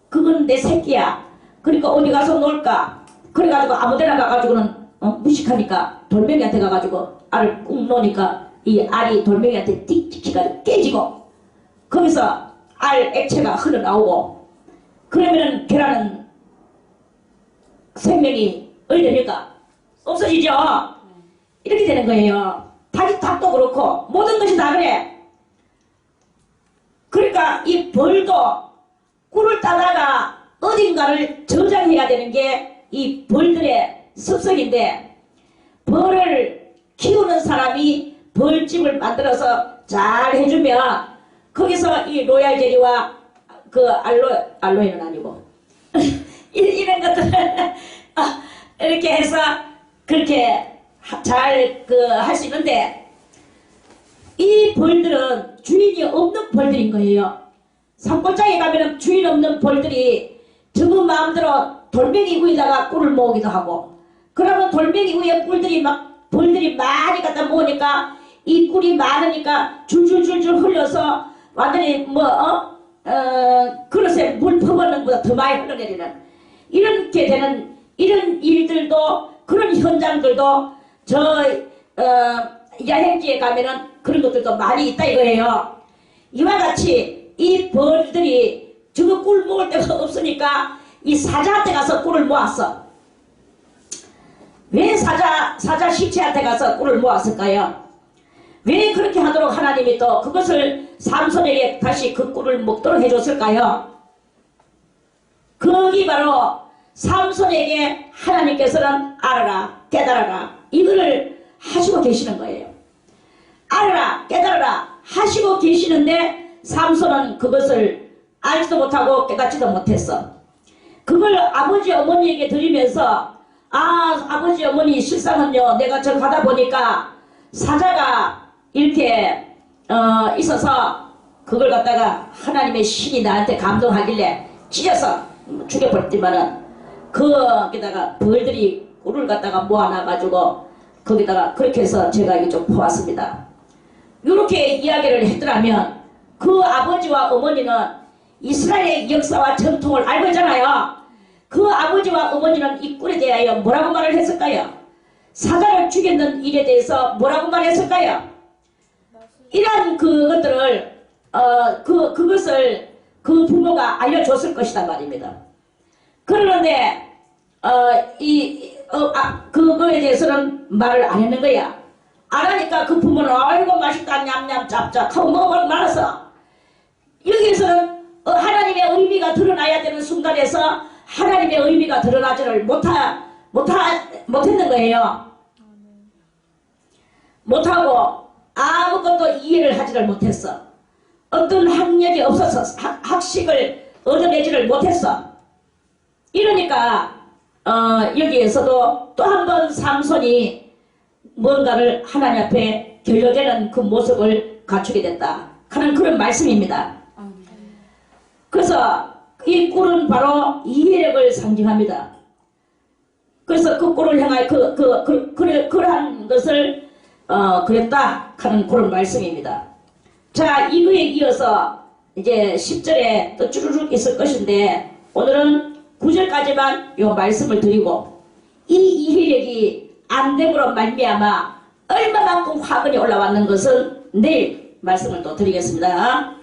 그건 내 새끼야. 그러니까 어디 가서 놀까? 그래가지고 아무데나 가가지고는 무식하니까 돌멩이한테 가가지고 알을 꾹 놓으니까 이 알이 돌멩이한테 띡 찍혀가지고 깨지고 거기서 알 액체가 흘러나오고 그러면은 계란은 생명이 어디 됩니까? 없어지죠? 이렇게 되는 거예요. 닭도 그렇고 모든 것이 다 그래. 그러니까 이 벌도 꿀을 따다가 어딘가를 저장해야 되는 게 이 벌들의 습성인데 벌을 키우는 사람이 벌집을 만들어서 잘 해주면 거기서 이 로얄 젤리와 그 알로에는 아니고 이런 것들을 이렇게 해서 그렇게 잘 할 수 있는데 이 벌들은 주인이 없는 벌들인 거예요. 산골짜기에 가면 주인 없는 벌들이 전부 마음대로 돌멩이 위에다가 꿀을 모으기도 하고 그러면 돌멩이 위에 벌들이 많이 갖다 모으니까 이 꿀이 많으니까 줄줄줄줄 흘려서 완전히 그릇에 물 퍼붓는 것보다 더 많이 흘러내리는 이렇게 되는 이런 일들도 그런 현장들도 여행지에 가면은 그런 것들도 많이 있다 이거예요. 이와 같이 이 벌들이 저거 꿀 먹을 데가 없으니까 이 사자한테 가서 꿀을 모았어. 왜 사자 시체한테 가서 꿀을 모았을까요? 왜 그렇게 하도록 하나님이 또 그것을 삼손에게 다시 그 꿀을 먹도록 해줬을까요? 거기 바로 삼손에게 하나님께서는 알아라 깨달아라 이거를 하시고 계시는 거예요. 알아라 깨달아라 하시고 계시는데 삼손은 그것을 알지도 못하고 깨닫지도 못했어. 그걸 아버지 어머니에게 드리면서 아버지 어머니 실상은요 내가 저 가다 보니까 사자가 이렇게 있어서 그걸 갖다가 하나님의 신이 나한테 감동하길래 찢어서 죽여버렸지만은 거기다가 벌들이 꿀을 갖다가 모아놔가지고 거기다가 그렇게 해서 제가 이게 좀 보았습니다. 이렇게 이야기를 했더라면 그 아버지와 어머니는 이스라엘의 역사와 전통을 알고 있잖아요. 그 아버지와 어머니는 이 꿀에 대하여 뭐라고 말을 했을까요? 사자를 죽였는 일에 대해서 뭐라고 말했을까요? 이러한 그것들을 그것을 그 부모가 알려줬을 것이다 말입니다. 그러는데 그거에 대해서는 말을 안 했는 거야. 안 하니까 그 부모는 아이고 맛있다 냠냠 짭짭 하고 먹어버리고 말았어. 여기에서는 하나님의 의미가 드러나야 되는 순간에서 하나님의 의미가 드러나지를 못했는 거예요. 못하고 아무것도 이해를 하지를 못했어. 어떤 학력이 없어서 학식을 얻어내지를 못했어. 이러니까 여기에서도 또 한 번 삼손이 뭔가를 하나님 앞에 결여되는 그 모습을 갖추게 됐다 하는 그런 말씀입니다. 그래서 이 꿀은 바로 이해력을 상징합니다. 그래서 그 꿀을 향하여 그러한 것을 그랬다 하는 그런 말씀입니다. 자, 이거에 이어서 이제 10절에 또 쭈루룩 있을 것인데 오늘은 9절까지만 요 말씀을 드리고 이 이해력이 안 됨으로 말미암아 얼마만큼 화근이 올라왔는 것은 내일 말씀을 또 드리겠습니다.